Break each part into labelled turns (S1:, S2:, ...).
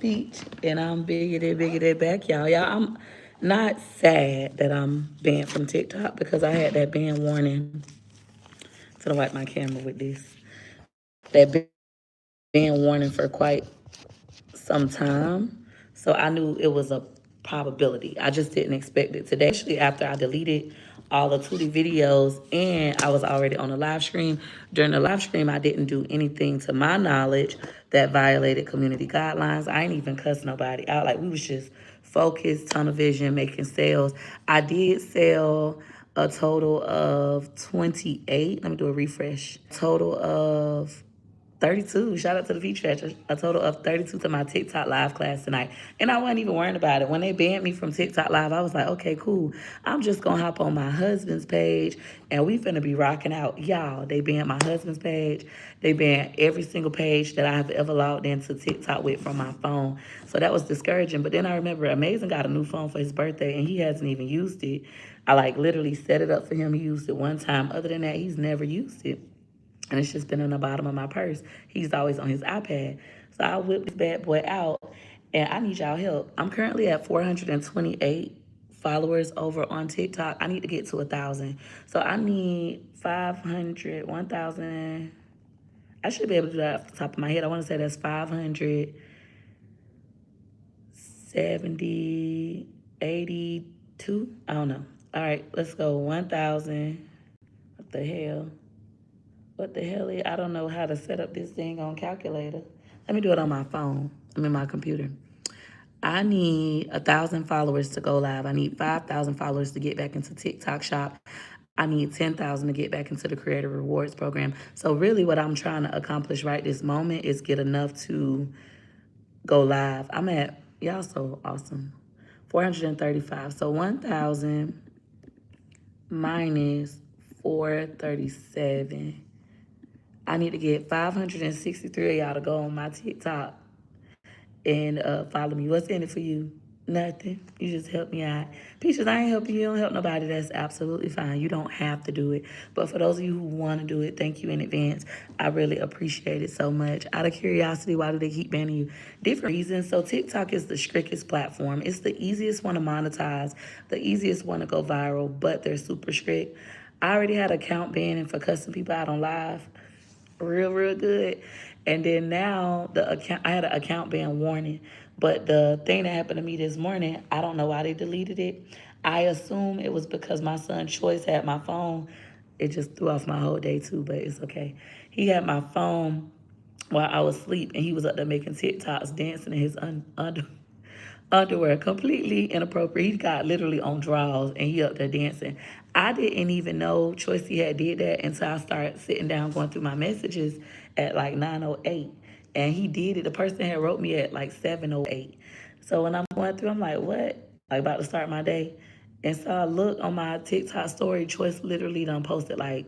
S1: speech, and I'm bigoted back, y'all. I'm not sad that I'm banned from TikTok because I had that ban warning. So I wipe my camera with this. That ban warning for quite some time. So I knew it was a probability. I just didn't expect it today, especially after I deleted all the Tootie videos and I was already on a live stream. During the live stream, I didn't do anything to my knowledge that violated community guidelines. I ain't even cuss nobody out. Like, we was just focused, tunnel vision, making sales. I did sell a total of 28. Let me do a refresh. Total of 32. Shout out to the feature. A total of 32 to my TikTok live class tonight. And I wasn't even worrying about it. When they banned me from TikTok live, I was like, okay, cool. I'm just going to hop on my husband's page and we finna be rocking out. Y'all, they banned my husband's page. They banned every single page that I have ever logged into TikTok with from my phone. So that was discouraging. But then I remember Amazing got a new phone for his birthday and he hasn't even used it. I like literally set it up for him. He used it one time. Other than that, he's never used it. And it's just been in the bottom of my purse. He's always on his iPad. So I whipped this bad boy out, and I need y'all help. I'm currently at 428 followers over on TikTok. I need to get to 1,000. So I need 500, 1,000. I should be able to do that off the top of my head. I want to say that's 570, 82. I don't know. All right, let's go. 1,000. What the hell? What the hell is, I don't know how to set up this thing on calculator. Let me do it on my phone. I'm in my computer. I need 1,000 followers to go live. I need 5,000 followers to get back into TikTok Shop. I need 10,000 to get back into the Creator Rewards program. So really what I'm trying to accomplish right this moment is get enough to go live. I'm at, y'all so awesome, 435. So 1,000 minus 437. I need to get 563 of y'all to go on my TikTok and follow me. What's in it for you? Nothing. You just help me out. Peaches, I ain't helping you. You don't help nobody. That's absolutely fine. You don't have to do it. But for those of you who want to do it, thank you in advance. I really appreciate it so much. Out of curiosity, why do they keep banning you? Different reasons. So TikTok is the strictest platform. It's the easiest one to monetize, the easiest one to go viral, but they're super strict. I already had account banning for cussing people out on live. Real good. And then now I had an account ban warning, but the thing that happened to me this morning, I don't know why they deleted it. I assume it was because my son Choice had my phone. It just threw off my whole day too, but it's okay. He had my phone while I was asleep, and he was up there making TikToks, dancing in his underwear, completely inappropriate. He got literally on drawers and he up there dancing. I didn't even know Choicey had did that until I started sitting down going through my messages at like 9:08. And he did it. The person had wrote me at like 7:08. So when I'm going through, I'm like, what? Like about to start my day. And so I look on my TikTok story, Choice literally done posted like,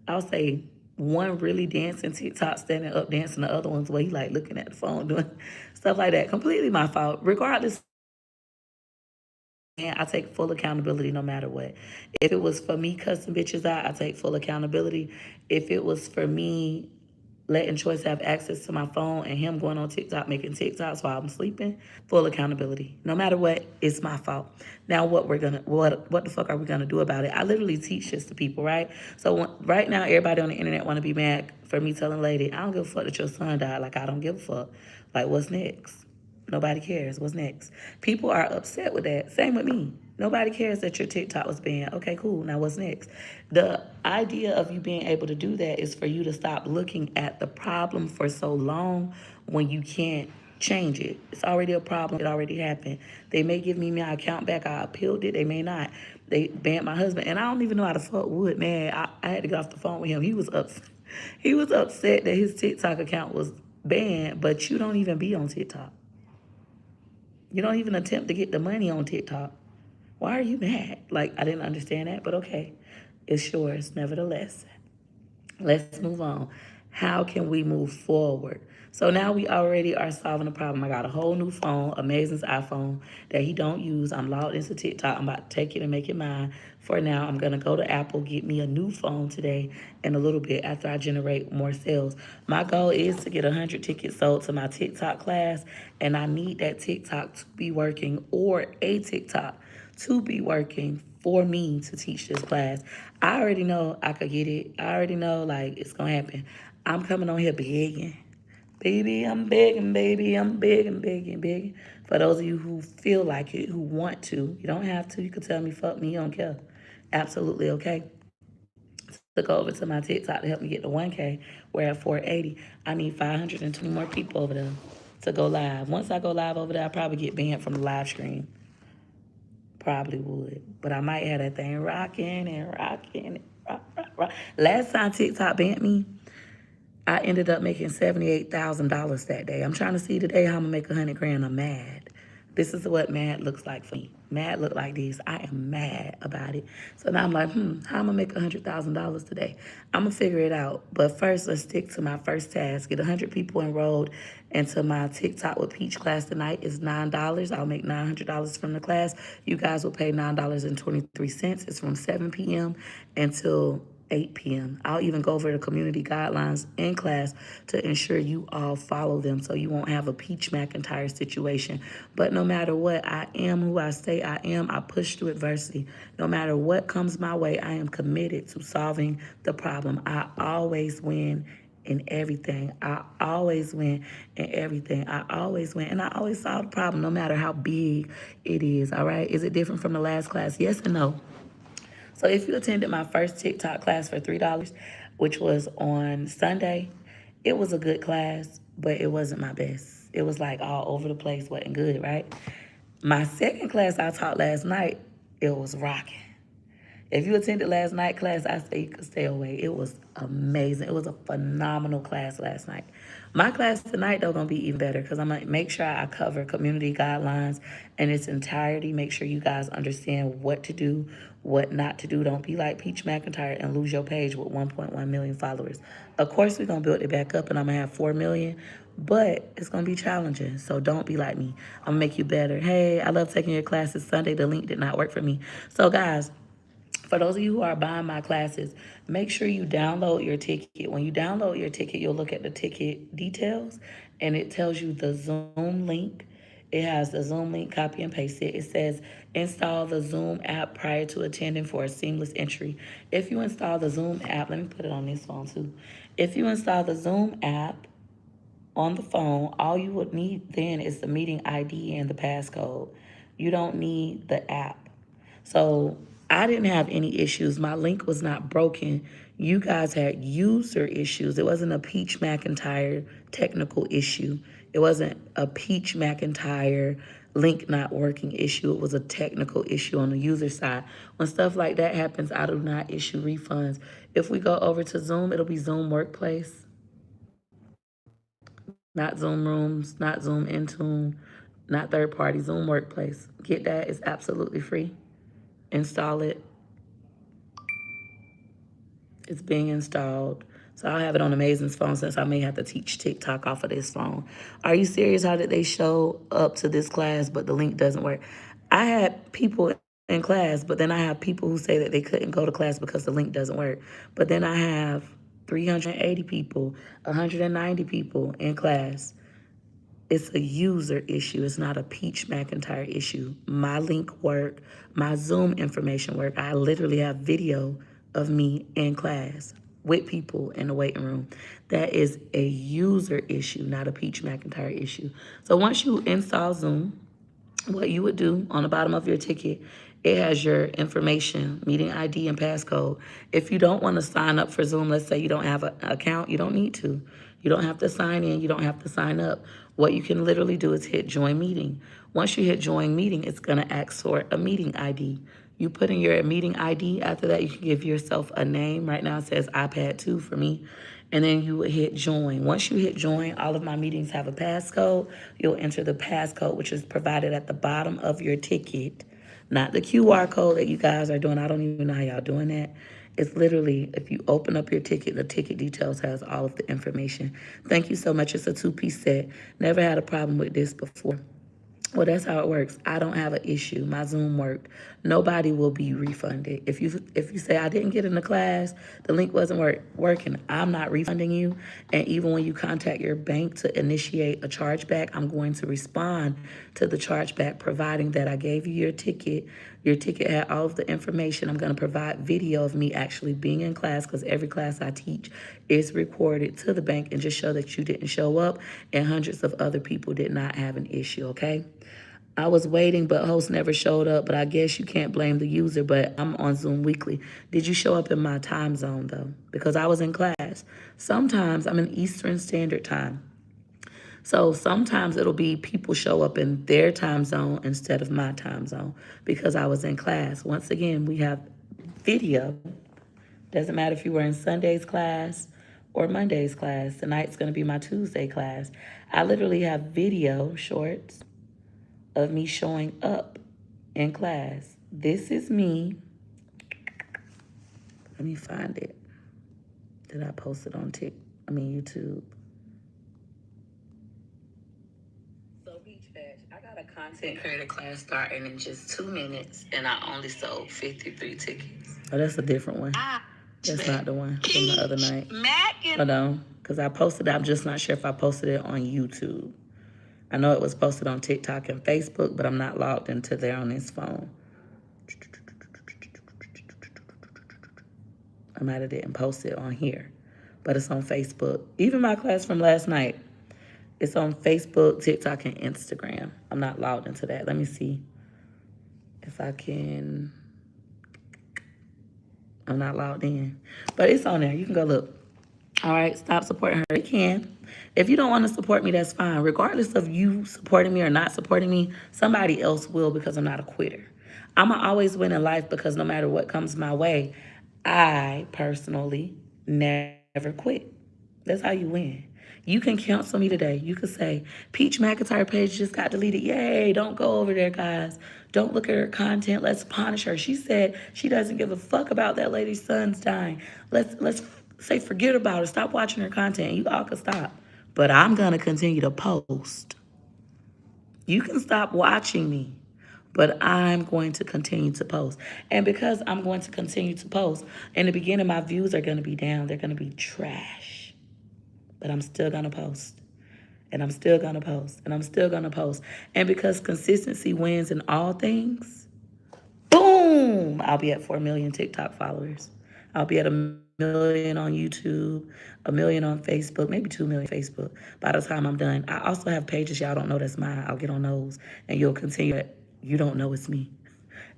S1: I'll say one really dancing TikTok standing up dancing, the other one's where he like looking at the phone doing stuff like that. Completely my fault. Regardless, and I take full accountability no matter what. If it was for me cussing bitches out, I take full accountability. If it was for me letting Choice have access to my phone and him going on TikTok making TikToks while I'm sleeping, full accountability. No matter what, it's my fault. Now what the fuck are we gonna do about it? I literally teach this to people, right? So right now everybody on the internet wanna be mad for me telling Lady, I don't give a fuck that your son died. Like I don't give a fuck. Like what's next? Nobody cares. What's next? People are upset with that. Same with me. Nobody cares that your TikTok was banned. Okay, cool. Now what's next? The idea of you being able to do that is for you to stop looking at the problem for so long when you can't change it. It's already a problem. It already happened. They may give me my account back. I appealed it. They may not. They banned my husband. And I don't even know how the fuck would, man. I had to get off the phone with him. He was upset. He was upset that his TikTok account was banned, but you don't even be on TikTok. You don't even attempt to get the money on TikTok. Why are you mad? Like, I didn't understand that, but okay. It's yours, nevertheless. Let's move on. How can we move forward? So now we already are solving the problem. I got a whole new phone, Amazing's iPhone, that he don't use. I'm logged into TikTok. I'm about to take it and make it mine. For now, I'm going to go to Apple, get me a new phone today in a little bit after I generate more sales. My goal is to get 100 tickets sold to my TikTok class, and I need that TikTok to be working, or a TikTok to be working for me to teach this class. I already know I could get it. I already know, like, it's going to happen. I'm coming on here begging. Baby, I'm begging, baby. I'm begging, begging, begging. For those of you who feel like it, who want to, you don't have to. You can tell me, fuck me, you don't care. Absolutely okay. To go over to my TikTok to help me get to 1K. We're at 480. I need 520 more people over there to go live. Once I go live over there, I'll probably get banned from the live stream. Probably would. But I might have that thing rocking and rocking and rock. Last time TikTok banned me, I ended up making $78,000 that day. I'm trying to see today how I'm gonna make 100 grand. I'm mad. This is what mad looks like for me. Mad look like this. I am mad about it. So now I'm like, how I'm gonna make $100,000 today? I'm gonna figure it out. But first, let's stick to my first task. Get 100 people enrolled into my TikTok with Peach class tonight. Is $9. I'll make $900 from the class. You guys will pay $9.23. It's from 7 p.m. until 8 p.m. I'll even go over the community guidelines in class to ensure you all follow them so you won't have a Peach McIntyre situation. But no matter what, I am who I say I am. I push through adversity. No matter what comes my way, I am committed to solving the problem. I always win in everything. I always win in everything. I always win. And I always solve the problem, no matter how big it is. All right? Is it different from the last class? Yes and no. So if you attended my first TikTok class for $3, which was on Sunday, it was a good class, but it wasn't my best. It was like all over the place, wasn't good, right? My second class I taught last night, it was rocking. If you attended last night class, I say you could stay away. It was amazing. It was a phenomenal class last night. My class tonight, though, going to be even better because I'm going to make sure I cover community guidelines in its entirety. Make sure you guys understand what to do, what not to do. Don't be like Peach McIntyre and lose your page with 1.1 million followers. Of course, we're going to build it back up and I'm going to have 4 million, but it's going to be challenging. So don't be like me. I'm going to make you better. Hey, I love taking your classes Sunday. The link did not work for me. So, guys, for those of you who are buying my classes, make sure you download your ticket. When you download your ticket, you'll look at the ticket details, and it tells you the Zoom link. It has the Zoom link, copy and paste it. It says install the Zoom app prior to attending for a seamless entry. If you install the Zoom app, let me put it on this phone too. If you install the Zoom app on the phone, all you would need then is the meeting ID and the passcode. You don't need the app. So I didn't have any issues. My link was not broken. You guys had user issues. It wasn't a Peach McIntyre technical issue. It wasn't a Peach McIntyre link not working issue. It was a technical issue on the user side. When stuff like that happens, I do not issue refunds. If we go over to Zoom, it'll be Zoom Workplace, not Zoom Rooms, not Zoom Intune, not third party, Zoom Workplace. Get that. It's absolutely free. Install it. It's being installed. So I'll have it on Amazing's phone since I may have to teach TikTok off of this phone. Are you serious? How did they show up to this class, but the link doesn't work? I had people in class, but then I have people who say that they couldn't go to class because the link doesn't work. But then I have 380 people, 190 people in class. It's a user issue. It's not a Peach McIntyre issue. My link work, my Zoom information work. I literally have video of me in class with people in the waiting room. That is a user issue, not a Peach McIntyre issue. So once you install Zoom, what you would do on the bottom of your ticket, it has your information, meeting ID and passcode. If you don't want to sign up for Zoom, let's say you don't have an account, you don't need to. You don't have to sign in, you don't have to sign up. What you can literally do is hit join meeting. Once you hit join meeting, it's going to ask for a meeting ID. You put in your meeting ID. After that, you can give yourself a name. Right now it says iPad 2 for me. And then you would hit join. Once you hit join, all of my meetings have a passcode. You'll enter the passcode, which is provided at the bottom of your ticket. Not the QR code that you guys are doing. I don't even know how y'all doing that. It's literally, if you open up your ticket, the ticket details has all of the information. Thank you so much. It's a two-piece set. Never had a problem with this before. Well, that's how it works. I don't have an issue. My Zoom worked. Nobody will be refunded. If you say I didn't get in the class, the link wasn't working, I'm not refunding you. And even when you contact your bank to initiate a chargeback, I'm going to respond to the chargeback, providing that I gave you your ticket. Your ticket had all of the information. I'm going to provide video of me actually being in class, because every class I teach is recorded, to the bank, and just show that you didn't show up and hundreds of other people did not have an issue, okay? I was waiting, but host never showed up, but I guess you can't blame the user, but I'm on Zoom weekly. Did you show up in my time zone, though? Because I was in class. Sometimes I'm in Eastern Standard Time. So sometimes it'll be people show up in their time zone instead of my time zone because I was in class. Once again, we have video. Doesn't matter if you were in Sunday's class or Monday's class. Tonight's going to be my Tuesday class. I literally have video shorts of me showing up in class. This is me. Let me find it. Did I post it on YouTube? So Beach Batch, I got a content creator class starting in just 2 minutes, and I only sold 53 tickets. Oh, that's a different one. That's not the one from the other night. Hold on, because I posted it. I'm just not sure if I posted it on YouTube. I know it was posted on TikTok and Facebook, but I'm not logged into there on this phone. I might have didn't post it on here, but it's on Facebook. Even my class from last night, it's on Facebook, TikTok, and Instagram. I'm not logged into that. Let me see if I can. I'm not logged in, but it's on there. You can go look. All right, stop supporting her. You can. If you don't want to support me, that's fine. Regardless of you supporting me or not supporting me, somebody else will, because I'm not a quitter. I'm going to always win in life, because no matter what comes my way, I personally never quit. That's how you win. You can cancel me today. You could say, Peach McINTYRE page just got deleted. Yay, don't go over there, guys. Don't look at her content. Let's punish her. She said she doesn't give a fuck about that lady's son's dying. Let's say forget about her. Stop watching her content. You all can stop. But I'm going to continue to post. You can stop watching me, but I'm going to continue to post. And because I'm going to continue to post, in the beginning, my views are going to be down. They're going to be trash. But I'm still going to post. And I'm still going to post. And I'm still going to post. And because consistency wins in all things, boom, I'll be at 4 million TikTok followers. I'll be at 1 million on YouTube, 1 million on Facebook, maybe 2 million Facebook by the time I'm done. I also have pages y'all don't know that's mine. I'll get on those, and you'll continue. You don't know it's me.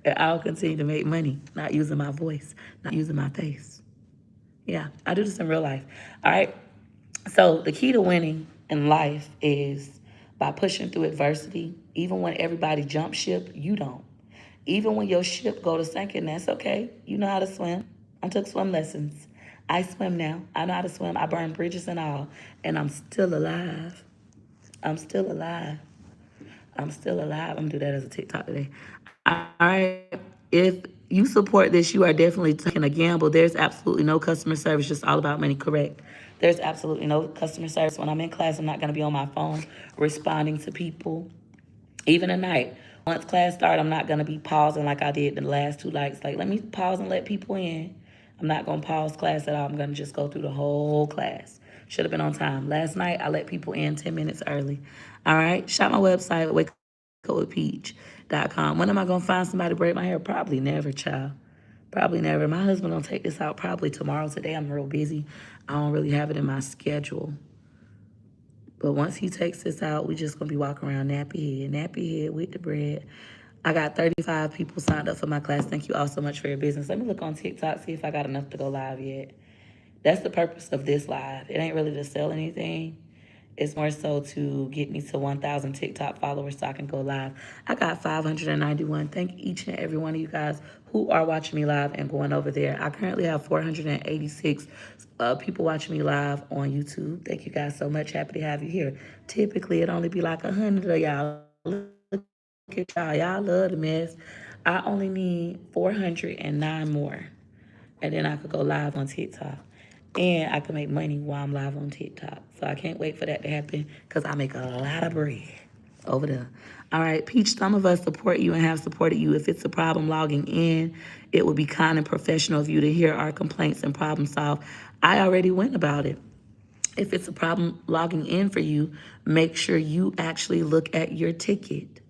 S1: And I'll continue to make money, not using my voice, not using my face. Yeah, I do this in real life. All right. So the key to winning in life is by pushing through adversity. Even when everybody jump ship, you don't. Even when your ship go to sinking, that's okay. You know how to swim. I took swim lessons. I swim now. I know how to swim. I burn bridges and all. And I'm still alive. I'm still alive. I'm still alive. I'm going to do that as a TikTok today. All right. If you support this, you are definitely taking a gamble. There's absolutely no customer service, just all about money, correct? There's absolutely no customer service. When I'm in class, I'm not going to be on my phone responding to people. Even at night, once class starts, I'm not going to be pausing like I did the last 2 nights. Like, let me pause and let people in. I'm not going to pause class at all. I'm going to just go through the whole class. Should have been on time. Last night, I let people in 10 minutes early. All right? Shop my website at wakeupwithpeach.com. When am I going to find somebody to braid my hair? Probably never, child. Probably never. My husband going to take this out probably tomorrow. Today, I'm real busy. I don't really have it in my schedule. But once he takes this out, we just going to be walking around nappy head with the bread. I got 35 people signed up for my class. Thank you all so much for your business. Let me look on TikTok, see if I got enough to go live yet. That's the purpose of this live. It ain't really to sell anything. It's more so to get me to 1,000 TikTok followers so I can go live. I got 591. Thank each and every one of you guys who are watching me live and going over there. I currently have 486 people watching me live on YouTube. Thank you guys so much. Happy to have you here. Typically, it only be like 100 of y'all. Look at y'all. Y'all love the mess. I only need 409 more. and then I could go live on TikTok. And I can make money while I'm live on TikTok. So I can't wait for that to happen because I make a lot of bread over there. All right, Peach, some of us support you and have supported you. If it's a problem logging in, it would be kind and professional of you to hear our complaints and problem solve. I already went about it. If it's a problem logging in for you, make sure you actually look at your ticket.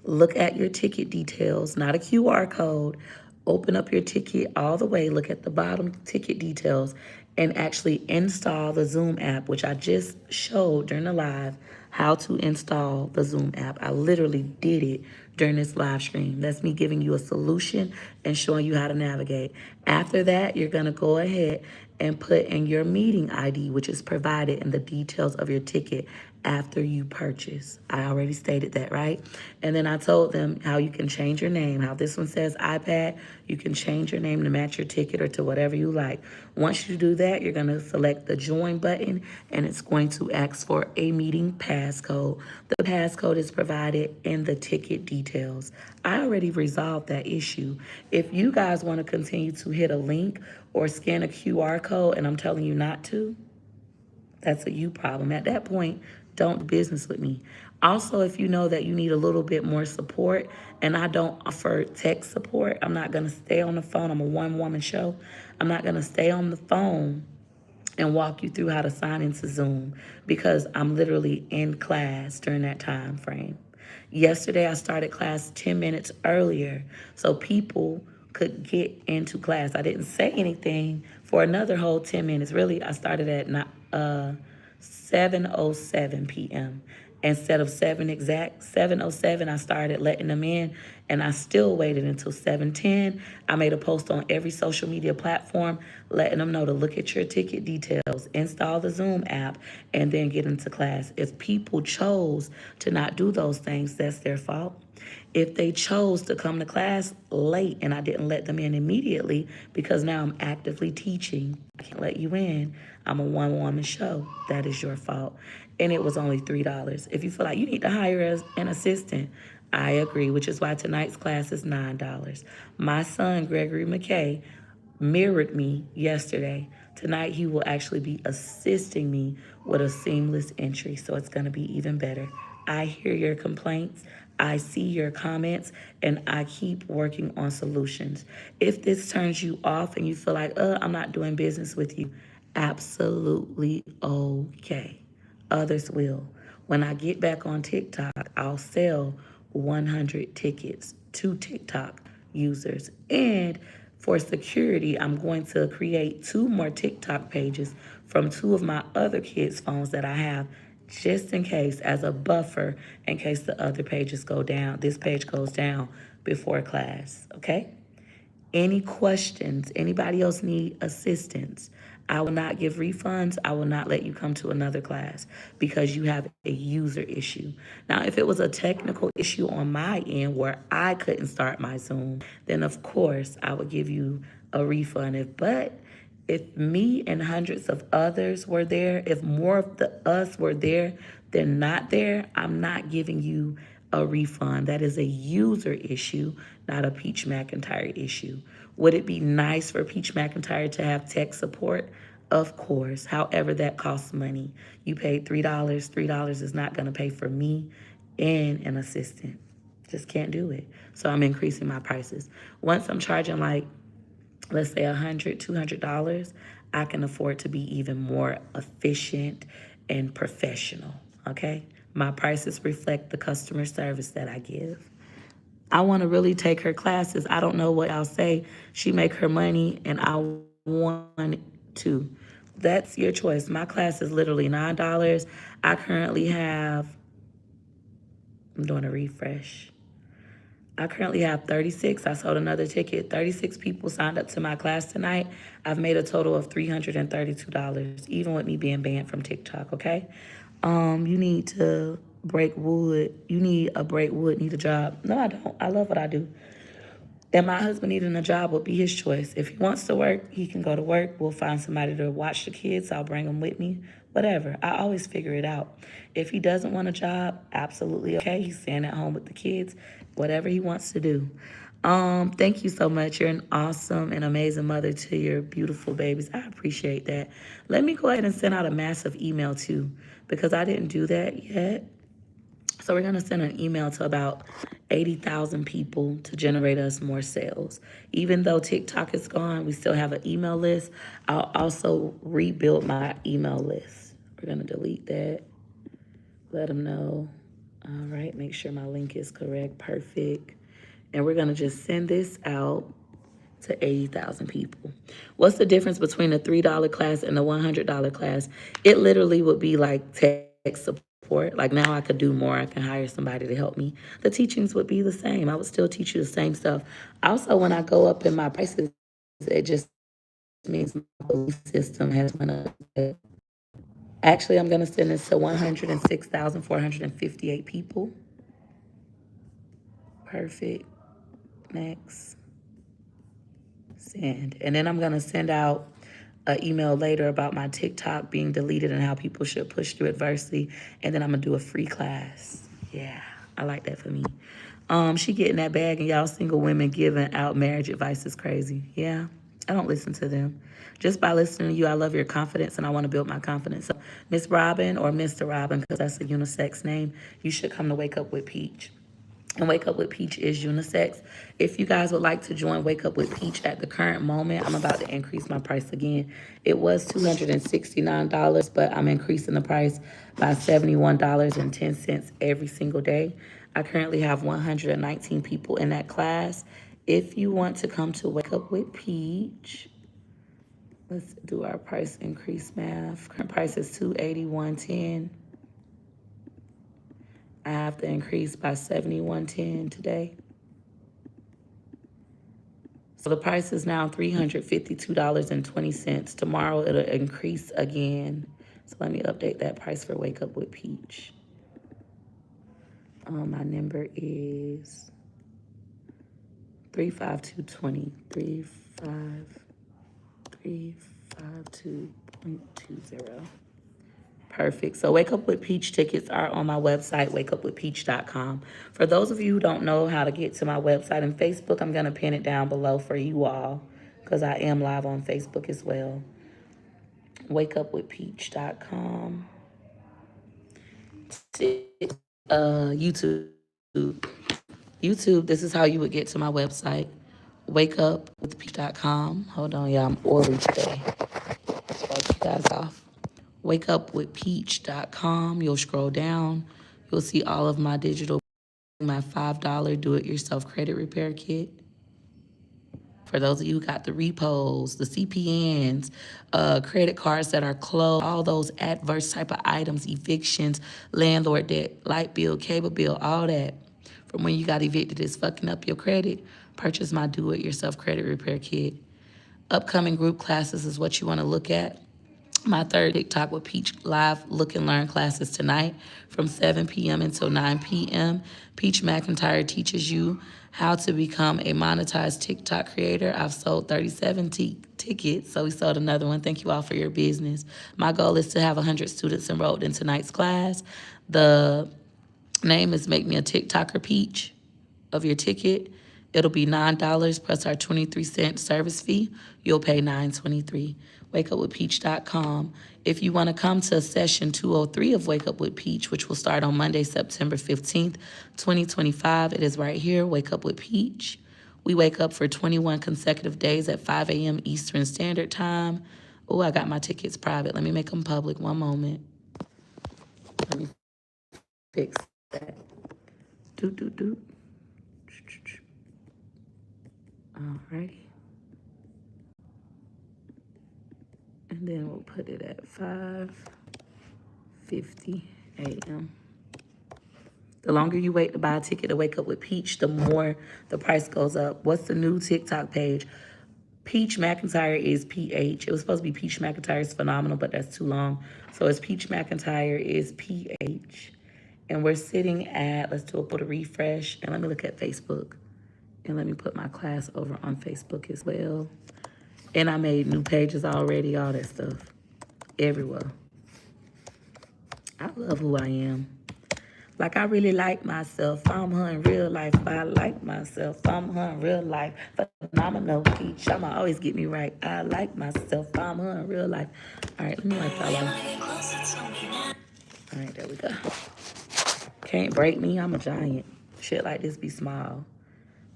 S1: Look at your ticket details, not a QR code. Open up your ticket all the way, look at the bottom ticket details, and actually install the Zoom app, which I just showed during the live how to install the Zoom app. I literally did it during this live stream. That's me giving you a solution and showing you how to navigate. After that, you're gonna go ahead and put in your meeting ID, which is provided in the details of your ticket after you purchase. I already stated that, right? And then I told them how you can change your name. How this one says iPad, you can change your name to match your ticket or to whatever you like. Once you do that, you're gonna select the join button and it's going to ask for a meeting passcode. The passcode is provided in the ticket details. I already resolved that issue. If you guys wanna continue to hit a link or scan a QR code and I'm telling you not to, that's a you problem. At that point, don't do business with me. Also, if you know that you need a little bit more support and I don't offer tech support, I'm not going to stay on the phone. I'm a one-woman show. I'm not going to stay on the phone and walk you through how to sign into Zoom because I'm literally in class during that time frame. Yesterday, I started class 10 minutes earlier so people could get into class. I didn't say anything for another whole 10 minutes. Really, I started at 7:07 p.m. Instead of 7:07, I started letting them in, and I still waited until 7:10. I made a post on every social media platform letting them know to look at your ticket details, install the Zoom app, and then get into class. If people chose to not do those things, that's their fault. If they chose to come to class late and I didn't let them in immediately because now I'm actively teaching, I can't let you in. I'm a one-woman show. That is your fault. And it was only $3. If you feel like you need to hire an assistant, I agree, which is why tonight's class is $9. My son, Gregory McKay, mirrored me yesterday. Tonight, he will actually be assisting me with a seamless entry, so it's going to be even better. I hear your complaints, I see your comments, and I keep working on solutions. If this turns you off and you feel like, I'm not doing business with you, absolutely okay. Others will. When I get back on TikTok, I'll sell 100 tickets to TikTok users. And for security, I'm going to create 2 more TikTok pages from 2 of my other kids' phones that I have just in case, as a buffer, in case the other pages go down. This page goes down before class, okay? Any questions? Anybody else need assistance? I will not give refunds. I will not let you come to another class because you have a user issue. Now, if it was a technical issue on my end where I couldn't start my Zoom, then of course I would give you a refund. If me and hundreds of others were there, if more of the us were there than not there, I'm not giving you a refund. That is a user issue, not a Peach McIntyre issue. Would it be nice for Peach McIntyre to have tech support? Of course. However, that costs money. You paid $3. $3 is not going to pay for me and an assistant. Just can't do it. So I'm increasing my prices. Once I'm charging like, let's say $100, $200, I can afford to be even more efficient and professional, okay? My prices reflect the customer service that I give. I want to really take her classes. I don't know what I'll say. She make her money and I want to. That's your choice. My class is literally $9. I currently have, I'm doing a refresh. I currently have 36. I sold another ticket. 36 people signed up to my class tonight. I've made a total of $332, even with me being banned from TikTok, okay? You need to break wood. You need a break wood, need a job. No, I don't. I love what I do. And my husband needing a job will be his choice. If he wants to work, he can go to work. We'll find somebody to watch the kids. I'll bring them with me. Whatever. I always figure it out. If he doesn't want a job, absolutely okay. He's staying at home with the kids. Whatever he wants to do. Thank you so much. You're an awesome and amazing mother to your beautiful babies. I appreciate that. Let me go ahead and send out a massive email too, because I didn't do that yet. So we're gonna send an email to about 80,000 people to generate us more sales. Even though TikTok is gone, we still have an email list. I'll also rebuild my email list. We're gonna delete that. Let them know. All right, make sure my link is correct. Perfect. And we're gonna just send this out to 80,000 people. What's the difference between a $3 class and a $100 class? It literally would be like tech support. Like now I could do more. I can hire somebody to help me. The teachings would be the same. I would still teach you the same stuff. Also, when I go up in my prices, it just means my belief system has went up. Actually, I'm going to send this to 106,458 people. Perfect. Next. Send. And then I'm going to send out an email later about my TikTok being deleted and how people should push through adversity. And then I'm going to do a free class. Yeah, I like that for me. She getting that bag and y'all single women giving out marriage advice is crazy. Yeah, I don't listen to them. Just by listening to you, I love your confidence and I want to build my confidence. So Miss Robin or Mr. Robin, because that's a unisex name, you should come to Wake Up with Peach. And Wake Up with Peach is unisex. If you guys would like to join Wake Up with Peach at the current moment, I'm about to increase my price again. It was $269, but I'm increasing the price by $71.10 every single day. I currently have 119 people in that class. If you want to come to Wake Up with Peach, let's do our price increase math. Current price is $281.10. I have to increase by $71.10 today. So the price is now $352.20. Tomorrow it'll increase again. So let me update that price for Wake Up with Peach. My number is 35220. 352.20. Perfect. So Wake Up with Peach tickets are on my website, wakeupwithpeach.com. For those of you who don't know how to get to my website and Facebook, I'm going to pin it down below for you all because I am live on Facebook as well. Wakeupwithpeach.com. YouTube. YouTube, this is how you would get to my website. Wakeupwithpeach.com. Hold on, y'all. I'm oily today. Start you guys off. Wakeupwithpeach.com. You'll scroll down. You'll see all of my digital, my $5 do-it-yourself credit repair kit. For those of you who got the repos, the CPNs, credit cards that are closed, all those adverse type of items, evictions, landlord debt, light bill, cable bill, all that. From when you got evicted is fucking up your credit, purchase my do-it-yourself credit repair kit. Upcoming group classes is what you want to look at. My third TikTok with Peach live look and learn classes tonight from 7 p.m. until 9 p.m. Peach McINTYRE teaches you how to become a monetized TikTok creator. I've sold 37 tickets, so we sold another one. Thank you all for your business. My goal is to have 100 students enrolled in tonight's class. The name is Make Me a TikToker Peach of your ticket. It'll be $9 plus our 23-cent service fee. You'll pay $9.23. WakeUpWithPeach.com. If you want to come to session 203 of Wake Up with Peach, which will start on Monday, September 15th, 2025, it is right here, Wake Up with Peach. We wake up for 21 consecutive days at 5 a.m. Eastern Standard Time. Oh, I got my tickets private. Let me make them public. One moment. Let me fix that. Do. Alrighty. And then we'll put it at 5:50 a.m. The longer you wait to buy a ticket to Wake Up with Peach, the more the price goes up. What's the new TikTok page? Peach McIntyre is PH. It was supposed to be Peach McIntyre is phenomenal, but that's too long. So it's Peach McIntyre is PH. And we're sitting at, let's do a little refresh. And let me look at Facebook. And let me put my class over on Facebook as well. And I made new pages already, all that stuff. Everywhere. I love who I am. Like, I really like myself. I'm her in real life. I like myself. I'm her in real life. Phenomenal peach. I'ma always get me right. I like myself. I'm her in real life. All right, let me wipe that off. All right, there we go. Can't break me. I'm a giant. Shit like this be small.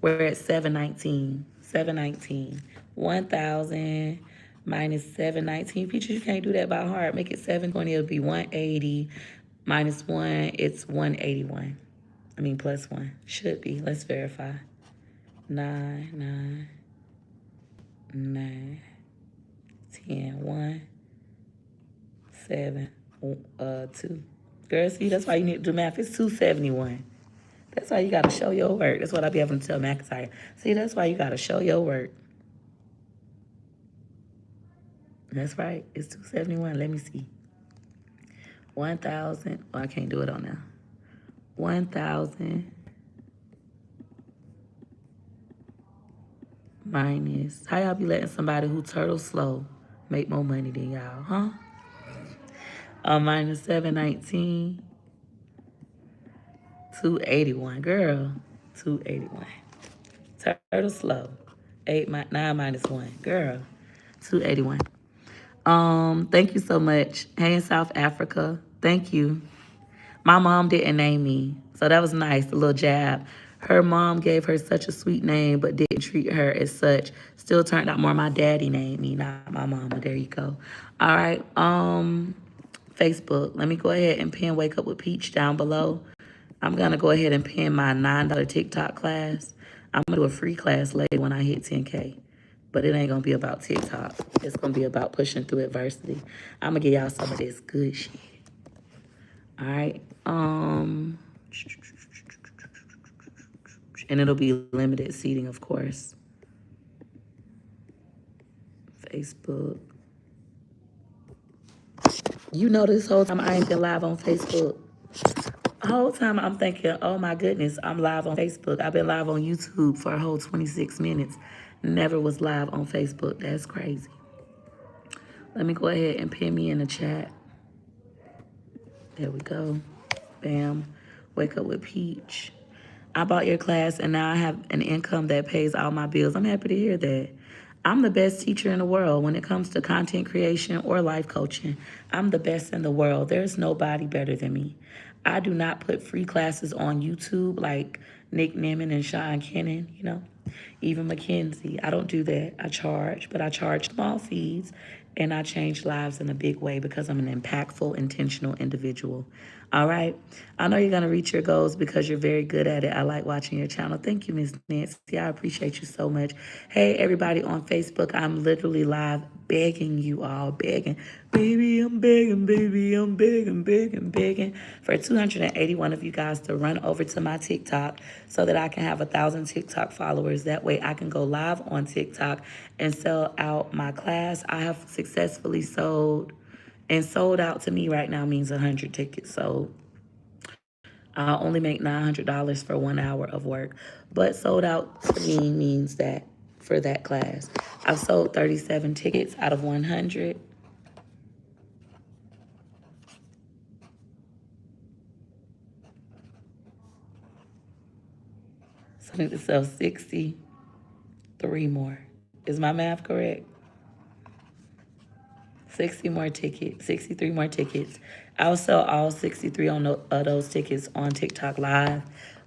S1: We're at 719. 719. 1,000 minus 719. Peaches, you can't do that by heart. Make it 720. It'll be 180. Minus 1, it's 181. I mean, plus 1. Should be. Let's verify. 9, 9, 9, 10, 1, 7, 2. Girl, see, that's why you need to do math. It's 271. That's why you got to show your work. That's what I be having to tell McINTYRE. See, that's why you got to show your work. That's right. It's 271. Let me see. 1,000. Oh, I can't do it on now. 1,000 minus. How y'all be letting somebody who turtle slow make more money than y'all, huh? Minus 719. 281. Girl, 281. Turtle slow. 9 minus 1. Girl, 281. Thank you so much. Hey, in South Africa. Thank you. My mom didn't name me, so that was nice, a little jab. Her mom gave her such a sweet name, but didn't treat her as such. Still turned out more my daddy named me, not my mama. There you go. All right, Facebook. Let me go ahead and pin Wake Up with Peach down below. I'm gonna go ahead and pin my $9 TikTok class. I'm gonna do a free class later when I hit 10K. But it ain't gonna be about TikTok. It's gonna be about pushing through adversity. I'm gonna give y'all some of this good shit. All right. And it'll be limited seating, of course. Facebook. You know, this whole time I ain't been live on Facebook. The whole time I'm thinking, oh my goodness, I'm live on Facebook. I've been live on YouTube for a whole 26 minutes. Never was live on Facebook. That's crazy. Let me go ahead and pin me in the chat. There we go. Bam. Wake Up with Peach. I bought your class and now I have an income that pays all my bills. I'm happy to hear that. I'm the best teacher in the world when it comes to content creation or life coaching. I'm the best in the world. There's nobody better than me. I do not put free classes on YouTube like Nick Nimmin and Sean Kennan, you know, even Mackenzie. I don't do that. I charge, but I charge small fees and I change lives in a big way because I'm an impactful, intentional individual. All right. I know you're going to reach your goals because you're very good at it. I like watching your channel. Thank you, Miss Nancy. I appreciate you so much. Hey, everybody on Facebook, I'm literally live begging you all, begging. Baby, I'm begging, baby, I'm begging, begging, begging for 281 of you guys to run over to my TikTok so that I can have 1,000 TikTok followers. That way I can go live on TikTok and sell out my class. I have successfully sold, and sold out to me right now means 100 tickets sold. I only make $900 for 1 hour of work, but sold out to me means that for that class, I've sold 37 tickets out of 100. So I need to sell 63 more. Is my math correct? 60 more tickets, 63 more tickets. I'll sell all 63 of those tickets on TikTok Live,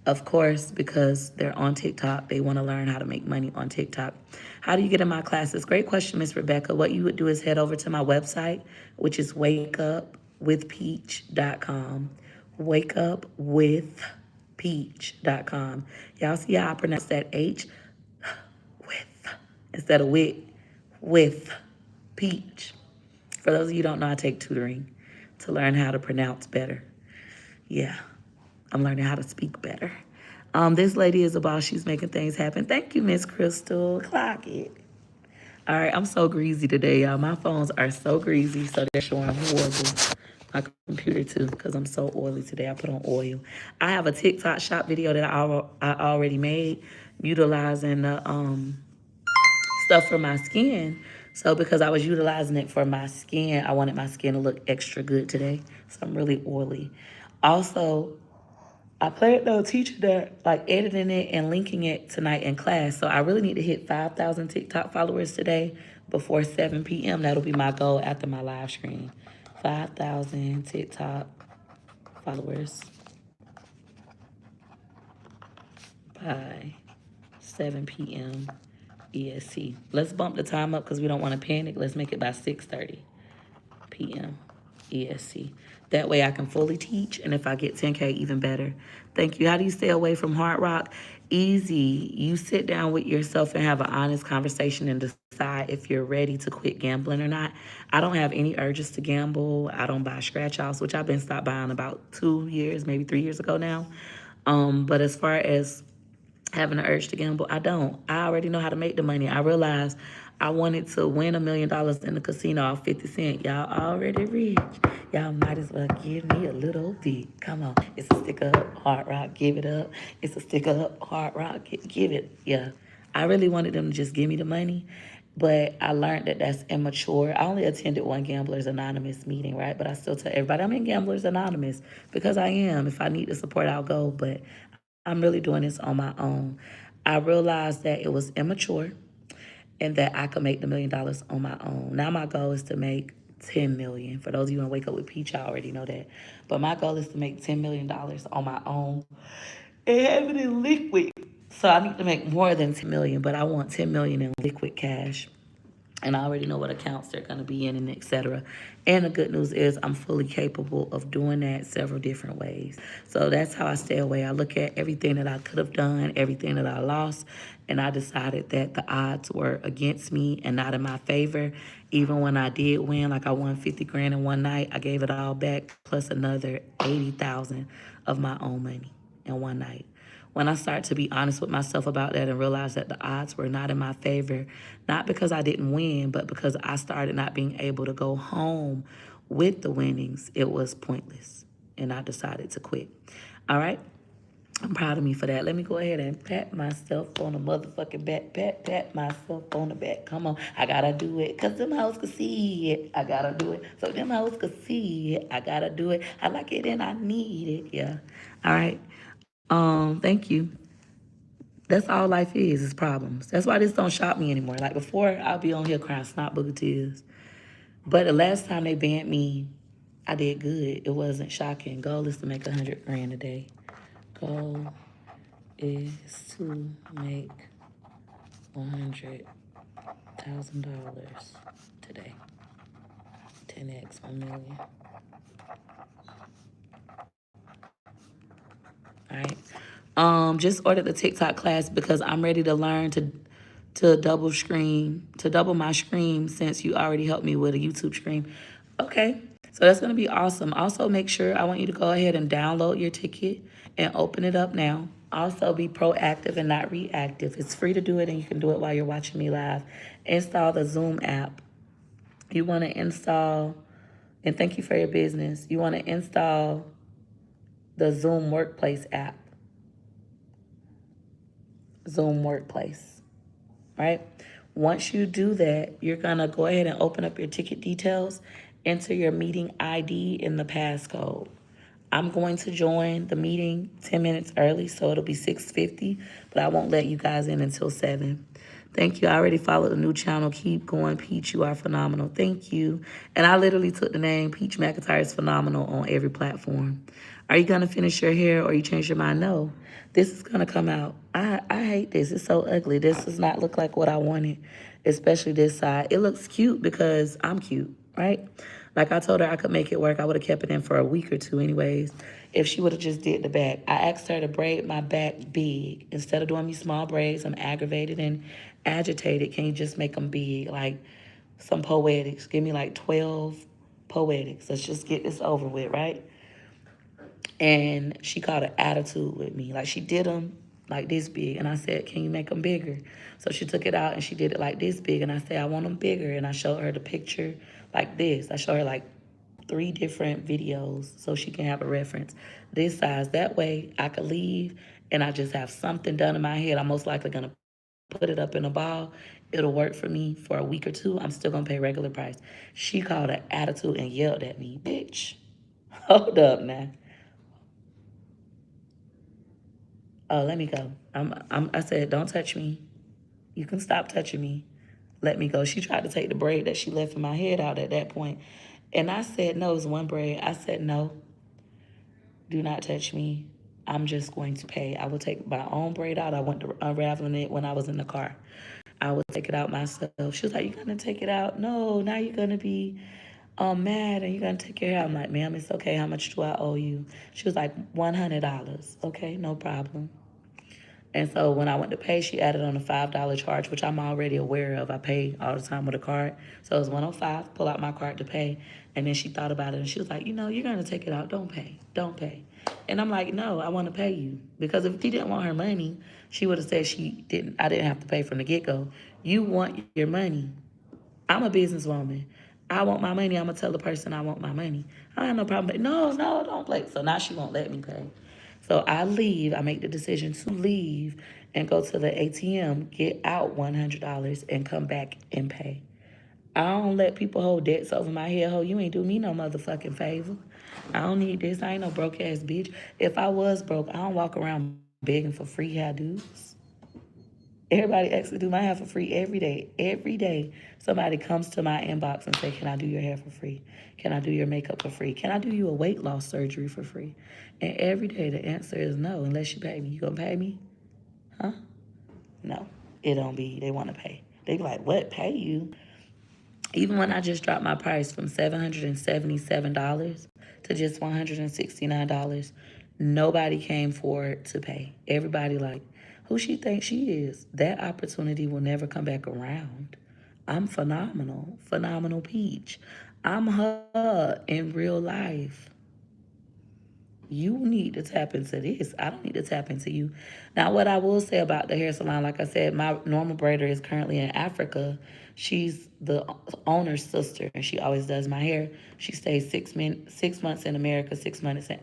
S1: of course, because they're on TikTok. They want to learn how to make money on TikTok. How do you get in my classes? Great question, Miss Rebecca. What you would do is head over to my website, which is wakeupwithpeach.com. Wakeupwithpeach.com. Y'all see how I pronounce that H? With, instead of with peach. For those of you who don't know, I take tutoring to learn how to pronounce better. Yeah, I'm learning how to speak better. This lady is a boss. She's making things happen. Thank you, Miss Crystal. Clock it. All right, I'm so greasy today, y'all. My phones are so greasy, so they're showing horrible. My computer, too, because I'm so oily today. I put on oil. I have a TikTok shop video that I already made utilizing the stuff for my skin. So because I was utilizing it for my skin, I wanted my skin to look extra good today. So I'm really oily. Also, I plan on teaching that, like editing it and linking it tonight in class. So I really need to hit 5,000 TikTok followers today before 7 p.m. That'll be my goal after my live stream. 5,000 TikTok followers by 7 p.m. EST. Let's bump the time up because we don't want to panic. Let's make it by 6:30 p.m. EST. That way I can fully teach, and if I get 10K, even better. Thank you. How do you stay away from hard rock? Easy. You sit down with yourself and have an honest conversation and decide if you're ready to quit gambling or not. I don't have any urges to gamble. I don't buy scratch offs, which I've been stopped buying about 2 years, maybe 3 years ago now. But as far as having an urge to gamble, I don't. I already know how to make the money. I realized I wanted to win $1 million in the casino off 50 Cent. Y'all already rich. Y'all might as well give me a little bit. Come on. It's a stick up, hard rock, give it up. It's a stick up, hard rock, give it. Yeah. I really wanted them to just give me the money, but I learned that that's immature. I only attended one Gamblers Anonymous meeting, right? But I still tell everybody I'm in Gamblers Anonymous because I am. If I need the support, I'll go. But I'm really doing this on my own. I realized that it was immature and that I could make the $1 million on my own. Now my goal is to make 10 million. For those of you who wake up with Peach, I already know that. But my goal is to make $10 million on my own and have it in liquid. So I need to make more than 10 million, but I want 10 million in liquid cash. And I already know what accounts they're going to be in and etc. And the good news is I'm fully capable of doing that several different ways. So that's how I stay away. I look at everything that I could have done, everything that I lost, and I decided that the odds were against me and not in my favor. Even when I did win, like I won 50 grand in one night, I gave it all back plus another 80,000 of my own money in one night. When I start to be honest with myself about that and realize that the odds were not in my favor, not because I didn't win, but because I started not being able to go home with the winnings, it was pointless. And I decided to quit. All right? I'm proud of me for that. Let me go ahead and pat myself on the motherfucking back. Pat myself on the back. Come on. I gotta do it. Cause them hoes can see it. I gotta do it. So them hoes can see it. I gotta do it. I like it and I need it. Yeah. All right. Thank you. That's all life is problems. That's why this don't shock me anymore. Like before, I'll be on here crying snot booger tears. But the last time they banned me, I did good. It wasn't shocking. Goal is to make 100 grand a day. Goal is to make $100,000 today. 10x 1 million. All right. Just ordered the TikTok class because I'm ready to learn to double my screen since you already helped me with a YouTube screen. Okay. So that's going to be awesome. Also, make sure I want you to go ahead and download your ticket and open it up now. Also, be proactive and not reactive. It's free to do it, and you can do it while you're watching me live. Install the Zoom app. You want to install, and thank you for your business. You want to install the Zoom Workplace app. Zoom Workplace, right? Once you do that, you're going to go ahead and open up your ticket details, enter your meeting ID in the passcode. I'm going to join the meeting 10 minutes early, so it'll be 6:50, but I won't let you guys in until 7. Thank you. I already followed the new channel. Keep going, Peach. You are phenomenal. Thank you. And I literally took the name Peach McINTYRE is phenomenal on every platform. Are you going to finish your hair or you change your mind? No. This is going to come out. I hate this. It's so ugly. This does not look like what I wanted, especially this side. It looks cute because I'm cute, right? Like I told her I could make it work. I would have kept it in for a week or two anyways if she would have just did the back. I asked her to braid my back big. Instead of doing me small braids, I'm aggravated and agitated. Can you just make them big? Like some poetics. Give me like 12 poetics. Let's just get this over with, right? And she caught an attitude with me. Like she did them like this big. And I said, can you make them bigger? So she took it out and she did it like this big. And I said, I want them bigger. And I showed her the picture like this. I showed her like 3 different videos so she can have a reference. This size. That way I could leave and I just have something done in my head. I'm most likely going to put it up in a ball. It'll work for me for a week or two. I'm still going to pay regular price. She called an attitude and yelled at me. Bitch, hold up now. Oh, let me go. I said, don't touch me. You can stop touching me. Let me go. She tried to take the braid that she left in my head out at that point. And I said, no, it was one braid. I said, no, do not touch me. I'm just going to pay. I will take my own braid out. I went to unraveling it when I was in the car. I would take it out myself. She was like, you gonna take it out? No, now you're gonna be mad and you're gonna take your hair. I'm like, ma'am, it's okay. How much do I owe you? She was like, $100. Okay, no problem. And so when I went to pay, she added on a $5 charge, which I'm already aware of. I pay all the time with a card. So it was 105, pull out my card to pay. And then she thought about it and she was like, you're going to take it out. Don't pay. Don't pay. And I'm like, no, I want to pay you. Because if she didn't want her money, she would have said I didn't have to pay from the get-go. You want your money. I'm a businesswoman. I want my money. I'm going to tell the person I want my money. I have no problem. But no, don't play. So now she won't let me pay. So I leave. I make the decision to leave and go to the ATM, get out $100 and come back and pay. I don't let people hold debts over my head. Ho, you ain't do me no motherfucking favor. I don't need this. I ain't no broke ass bitch. If I was broke, I don't walk around begging for free hairdos. Everybody actually do my hair for free every day. Every day, somebody comes to my inbox and say, can I do your hair for free? Can I do your makeup for free? Can I do you a weight loss surgery for free? And every day the answer is no, unless you pay me. You gonna pay me? Huh? No, it don't be. They want to pay. They be like, what, pay you? Even when I just dropped my price from $777 to just $169, nobody came forward to pay. Everybody like, who she thinks she is? That opportunity will never come back around. I'm phenomenal, phenomenal peach. I'm her in real life. You need to tap into this. I don't need to tap into you. Now, what I will say about the hair salon, like I said, my normal braider is currently in Africa. She's the owner's sister, and she always does my hair. She stays 6 months in America, 6 months in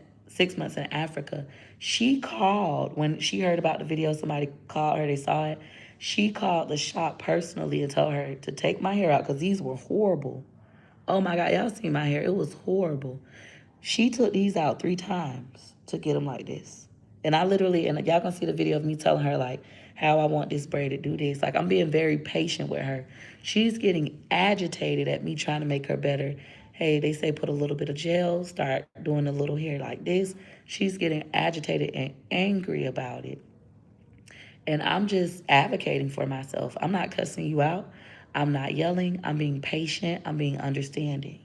S1: Africa. She called when she heard about the video. Somebody called her. They saw it. She called the shop personally and told her to take my hair out because these were horrible. Oh my God, y'all seen my hair. It was horrible. She took these out 3 times to get them like this. And I literally, and y'all gonna see the video of me telling her like how I want this braid to do this. Like I'm being very patient with her. She's getting agitated at me trying to make her better. Hey, they say put a little bit of gel, start doing a little hair like this. She's getting agitated and angry about it. And I'm just advocating for myself. I'm not cussing you out. I'm not yelling. I'm being patient. I'm being understanding.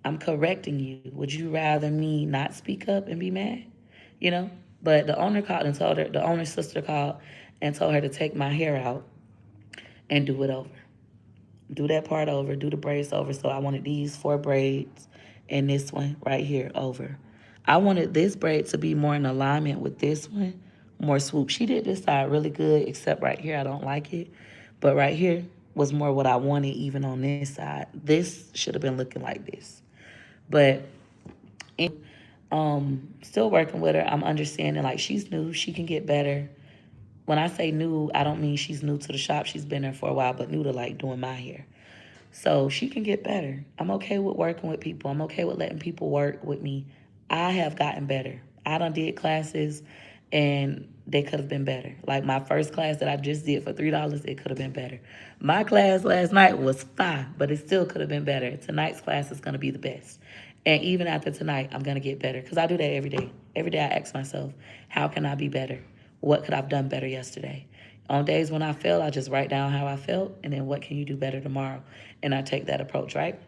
S1: I'm correcting you. Would you rather me not speak up and be mad? You know? But the owner called and told her, the owner's sister called and told her to take my hair out and do it over. Do that part over, do the braids over. So I wanted these 4 braids and this one right here over. I wanted this braid to be more in alignment with this one, more swoop. She did this side really good, except right here, I don't like it. But right here was more what I wanted even on this side. This should have been looking like this. But still working with her. I'm understanding like she's new. She can get better. When I say new, I don't mean she's new to the shop. She's been there for a while, but new to like doing my hair. So she can get better. I'm okay with working with people. I'm okay with letting people work with me. I have gotten better. I done did classes and they could have been better. Like my first class that I just did for $3, it could have been better. My class last night was fine, but it still could have been better. Tonight's class is going to be the best. And even after tonight, I'm going to get better because I do that every day. Every day I ask myself, how can I be better? What could I have done better yesterday? On days when I fail, I just write down how I felt and then what can you do better tomorrow? And I take that approach, right?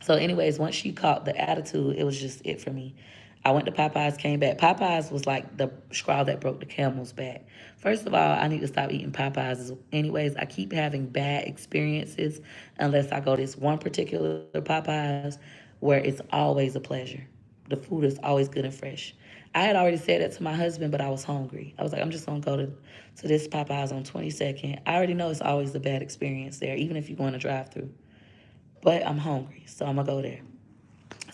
S1: So anyways, once she caught the attitude, it was just it for me. I went to Popeyes, came back. Popeyes was like the straw that broke the camel's back. First of all, I need to stop eating Popeyes. Anyways, I keep having bad experiences unless I go to this one particular Popeyes where it's always a pleasure. The food is always good and fresh. I had already said that to my husband, but I was hungry. I was like, I'm just going to go to this Popeyes on 22nd. I already know it's always a bad experience there, even if you're going to drive through. But I'm hungry, so I'm going to go there.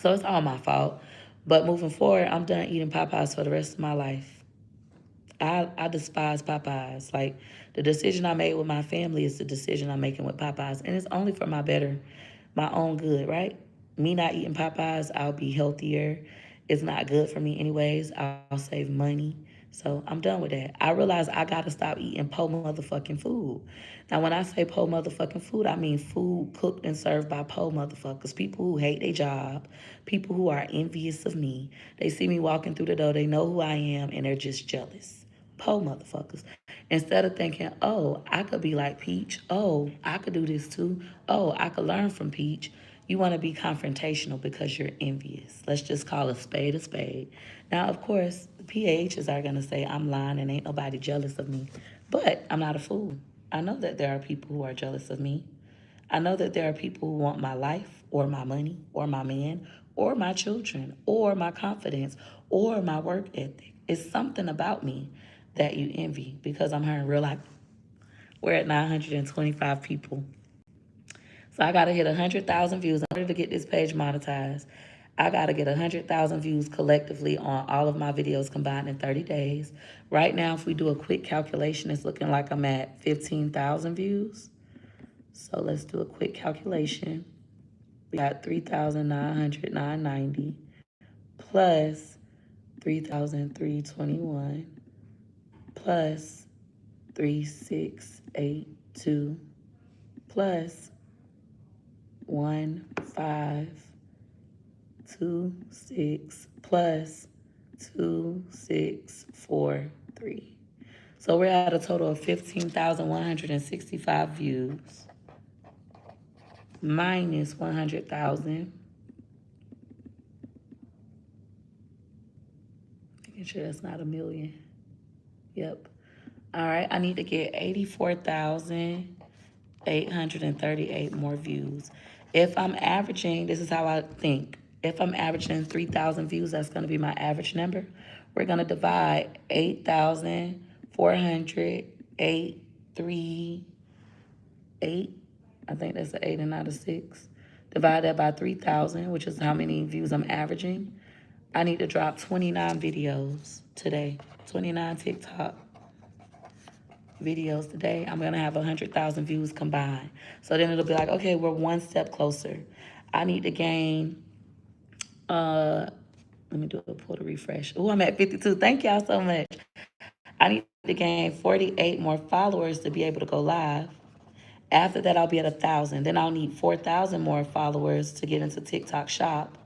S1: So it's all my fault. But moving forward, I'm done eating Popeyes for the rest of my life. I despise Popeyes. Like, the decision I made with my family is the decision I'm making with Popeyes. And it's only for my own good, right? Me not eating Popeyes, I'll be healthier. It's not good for me anyways. I'll save money. So I'm done with that. I realize I gotta stop eating po motherfucking food. Now, when I say po motherfucking food, I mean food cooked and served by po motherfuckers. People who hate their job, people who are envious of me. They see me walking through the door, they know who I am, and they're just jealous. Po motherfuckers. Instead of thinking, oh, I could be like Peach. Oh, I could do this too. Oh, I could learn from Peach. You want to be confrontational because you're envious. Let's just call a spade a spade. Now, of course, the PHs are going to say I'm lying and ain't nobody jealous of me. But I'm not a fool. I know that there are people who are jealous of me. I know that there are people who want my life or my money or my man or my children or my confidence or my work ethic. It's something about me that you envy because I'm here in real life. We're at 925 people. So I got to hit 100,000 views in order to get this page monetized. I got to get 100,000 views collectively on all of my videos combined in 30 days. Right now, if we do a quick calculation, it's looking like I'm at 15,000 views. So let's do a quick calculation. We got 3,900, 990 plus 3,321 plus 3,682 plus 1,526 plus 2,643. So we're at a total of 15,165 views minus 100,000. Making sure that's not a million. Yep. All right, I need to get 84,838 more views. If I'm averaging, this is how I think. If I'm averaging 3,000 views, that's going to be my average number. We're going to divide 8,408. I think that's an 8 and not a 6. Divide that by 3,000, which is how many views I'm averaging. I need to drop 29 videos today, 29 TikTok videos today. I'm going to have 100,000 views combined. So then it'll be like, okay, we're one step closer. I need to gain, let me do a pull to refresh. Oh, I'm at 52. Thank y'all so much. I need to gain 48 more followers to be able to go live. After that, I'll be at 1,000. Then I'll need 4,000 more followers to get into TikTok Shop.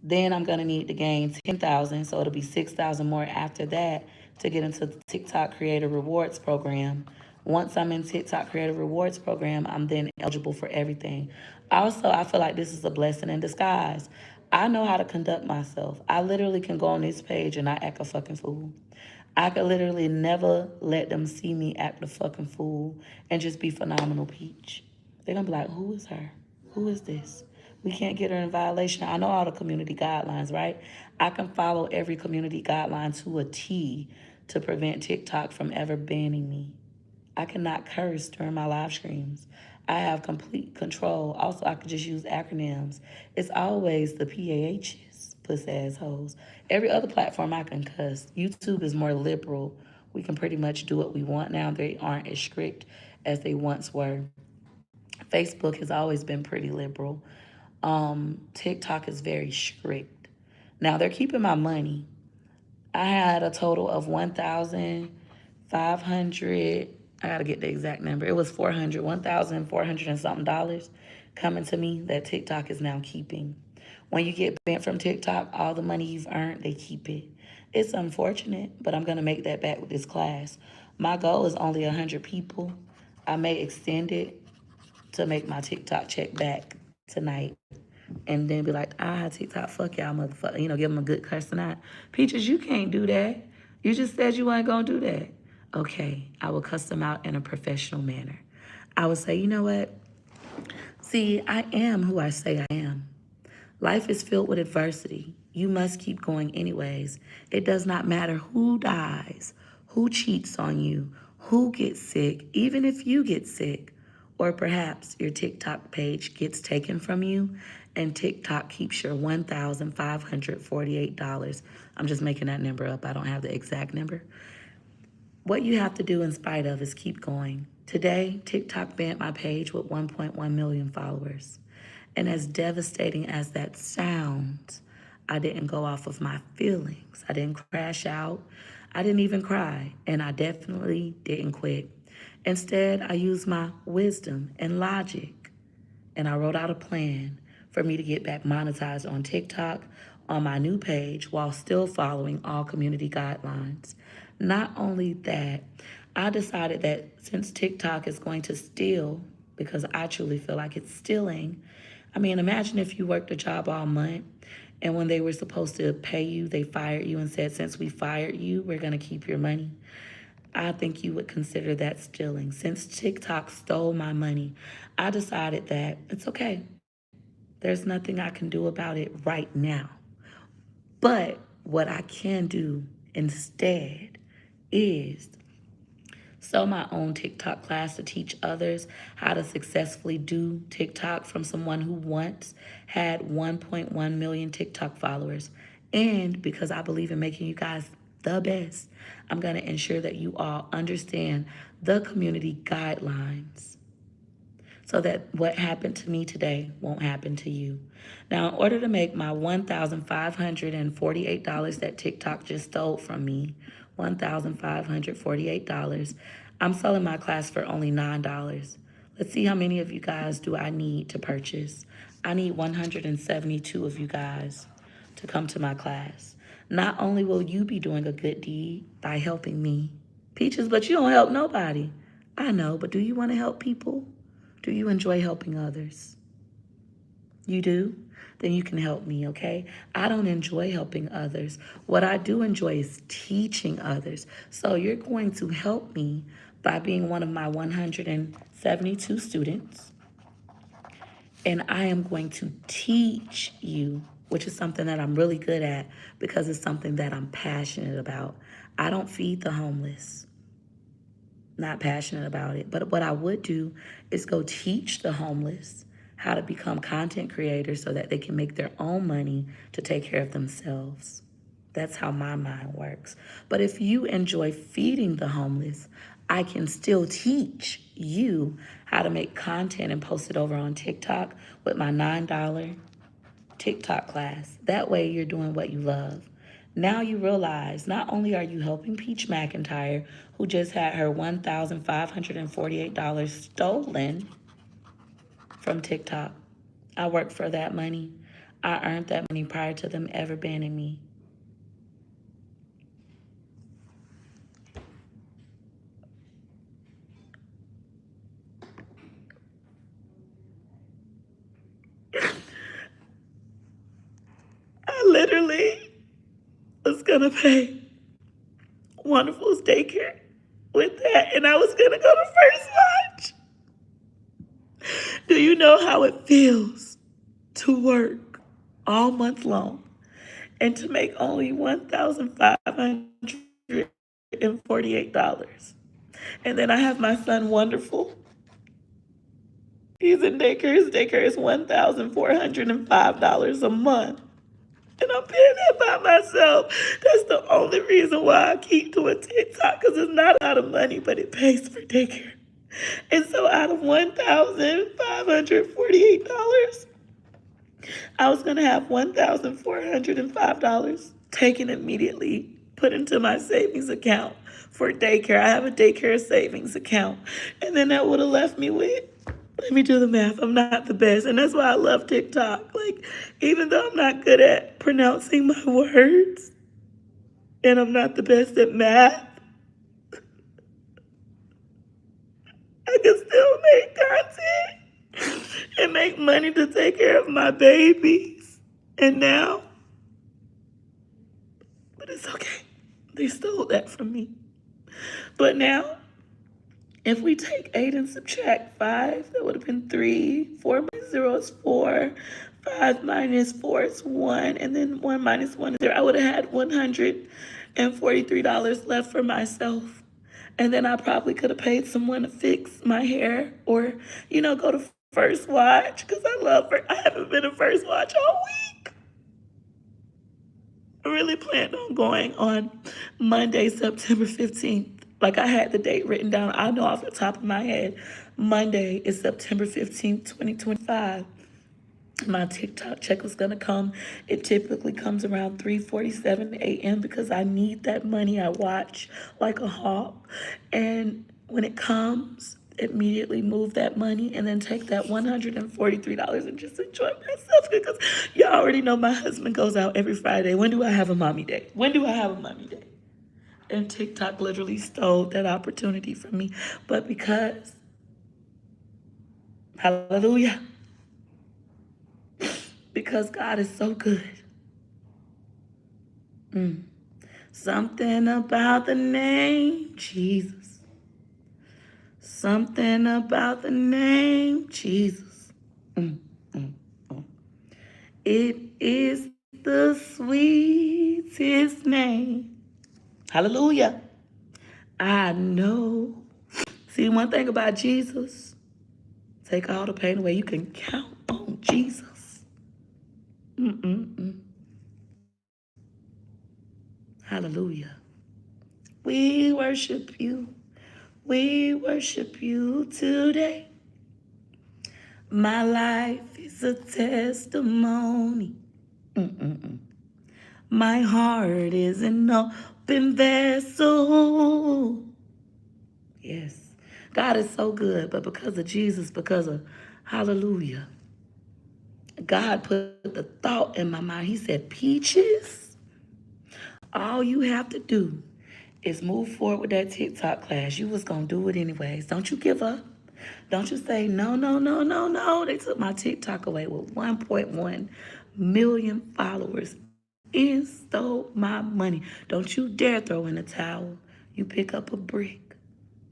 S1: Then I'm going to need to gain 10,000, so it'll be 6,000 more after that to get into the TikTok Creator Rewards Program. Once I'm in TikTok Creator Rewards Program, I'm then eligible for everything. Also, I feel like this is a blessing in disguise. I know how to conduct myself. I literally can go on this page and not act a fucking fool. I could literally never let them see me act a fucking fool and just be phenomenal Peach. They're going to be like, who is her? Who is this? We can't get her in violation. I know all the community guidelines, right? I can follow every community guideline to a T to prevent TikTok from ever banning me. I cannot curse during my live streams. I have complete control. Also, I could just use acronyms. It's always the PAHs, pussy assholes. Every other platform I can cuss. YouTube is more liberal. We can pretty much do what we want now. They aren't as strict as they once were. Facebook has always been pretty liberal. TikTok is very strict. Now they're keeping my money. I had a total of 1,500. I gotta get the exact number. It was 400, 1,400 and something dollars coming to me that TikTok is now keeping. When you get banned from TikTok, all the money you've earned, they keep it. It's unfortunate, but I'm gonna make that back with this class. My goal is only 100 people. I may extend it to make my TikTok check back tonight and then be like, TikTok, fuck y'all motherfucker. Give them a good cursing out. Peaches, you can't do that. You just said you weren't going to do that. Okay, I will cuss them out in a professional manner. I would say, you know what? See, I am who I say I am. Life is filled with adversity. You must keep going anyways. It does not matter who dies, who cheats on you, who gets sick, even if you get sick. Or perhaps your TikTok page gets taken from you and TikTok keeps your $1,548. I'm just making that number up. I don't have the exact number. What you have to do in spite of is keep going. Today, TikTok banned my page with 1.1 million followers. And as devastating as that sounds, I didn't go off of my feelings. I didn't crash out. I didn't even cry. And I definitely didn't quit. Instead, I used my wisdom and logic. And I wrote out a plan for me to get back monetized on TikTok on my new page while still following all community guidelines. Not only that, I decided that since TikTok is going to steal, because I truly feel like it's stealing. I mean, imagine if you worked a job all month and when they were supposed to pay you, they fired you and said, since we fired you, we're going to keep your money. I think you would consider that stealing. Since TikTok stole my money, I decided that it's okay. There's nothing I can do about it right now. But what I can do instead is sell my own TikTok class to teach others how to successfully do TikTok from someone who once had 1.1 million TikTok followers. And because I believe in making you guys the best, I'm going to ensure that you all understand the community guidelines so that what happened to me today won't happen to you. Now, in order to make my $1,548 that TikTok just stole from me, $1,548, I'm selling my class for only $9. Let's see how many of you guys do I need to purchase. I need 172 of you guys to come to my class. Not only will you be doing a good deed by helping me, Peaches, but you don't help nobody. I know, but do you want to help people? Do you enjoy helping others? You do? Then you can help me, okay? I don't enjoy helping others. What I do enjoy is teaching others. So you're going to help me by being one of my 172 students. And I am going to teach you, which is something that I'm really good at because it's something that I'm passionate about. I don't feed the homeless. Not passionate about it. But what I would do is go teach the homeless how to become content creators so that they can make their own money to take care of themselves. That's how my mind works. But if you enjoy feeding the homeless, I can still teach you how to make content and post it over on TikTok with my $9 TikTok class. That way you're doing what you love. Now you realize not only are you helping Peach McINTYRE, who just had her $1,548 stolen from TikTok. I worked for that money. I earned that money prior to them ever banning me. I literally was gonna pay Wonderful's daycare with that, and I was gonna go to First Watch. Do you know how it feels to work all month long and to make only $1,548? And then I have my son Wonderful. He's in daycare. His daycare is $1,405 a month. And I'm paying that by myself. That's the only reason why I keep doing TikTok, because it's not a lot of money, but it pays for daycare. And so out of $1,548, I was going to have $1,405 taken immediately, put into my savings account for daycare. I have a daycare savings account. And then that would have left me with, let me do the math. I'm not the best. And that's why I love TikTok. Like, even though I'm not good at pronouncing my words and I'm not the best at math, I can still make content and make money to take care of my babies. And now, but it's okay. They stole that from me. But now, if we take 8 and subtract 5, that would have been 3. 4 minus 0 is 4. 5 minus 4 is 1. And then 1 minus 1 is 0. I would have had $143 left for myself. And then I probably could have paid someone to fix my hair or, go to First Watch, because I haven't been to First Watch all week. I really planned on going on Monday, September 15th. Like, I had the date written down. I know off the top of my head, Monday is September 15th, 2025. My TikTok check was gonna come. It typically comes around 3:47 a.m. because I need that money. I watch like a hawk. And when it comes, immediately move that money and then take that $143 and just enjoy myself because y'all already know my husband goes out every Friday. When do I have a mommy day? When do I have a mommy day? And TikTok literally stole that opportunity from me. But because, hallelujah, because God is so good. Something about the name Jesus. Something about the name Jesus. It is the sweetest name. Hallelujah. I know. See, one thing about Jesus, take all the pain away. You can count on Jesus. Hallelujah. We worship you. We worship you today. My life is a testimony. My heart is an open vessel. Yes. God is so good, but because of Jesus, because of hallelujah, God put the thought in my mind. He said, Peaches, all you have to do is move forward with that TikTok class. You was going to do it anyways. Don't you give up. Don't you say, no, no, no, no, no. They took my TikTok away with 1.1 million followers and stole my money. Don't you dare throw in a towel. You pick up a brick.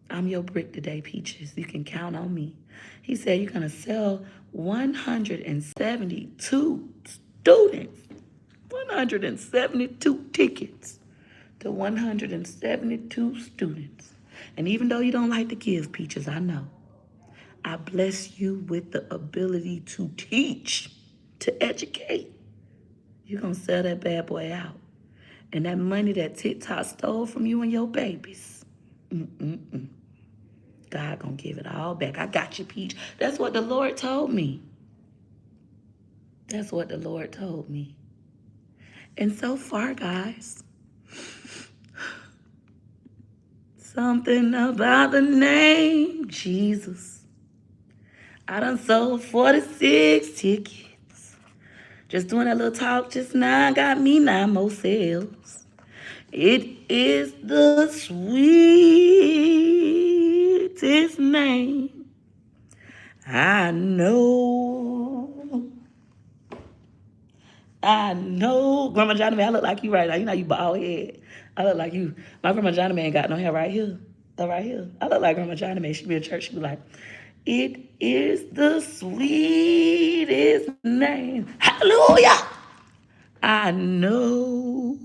S1: I'm your brick today, Peaches. You can count on me. He said you're going to sell 172 students, 172 tickets to 172 students. And even though you don't like to give, Peaches, I know. I bless you with the ability to teach, to educate. You're going to sell that bad boy out. And that money that TikTok stole from you and your babies, God going to give it all back. I got you, Peach. That's what the Lord told me. That's what the Lord told me. And so far, guys, something about the name Jesus. I done sold 46 tickets. Just doing that little talk just now got me 9 more sales. It is the sweetest name I know. I know. Grandma Johnny Man, I look like you right now. You know you bald head. I look like you. My Grandma Johnny Man got no hair right here. Right here. I look like Grandma Johnny Man. She be in church. She be like, it is the sweetest name. Hallelujah. I know.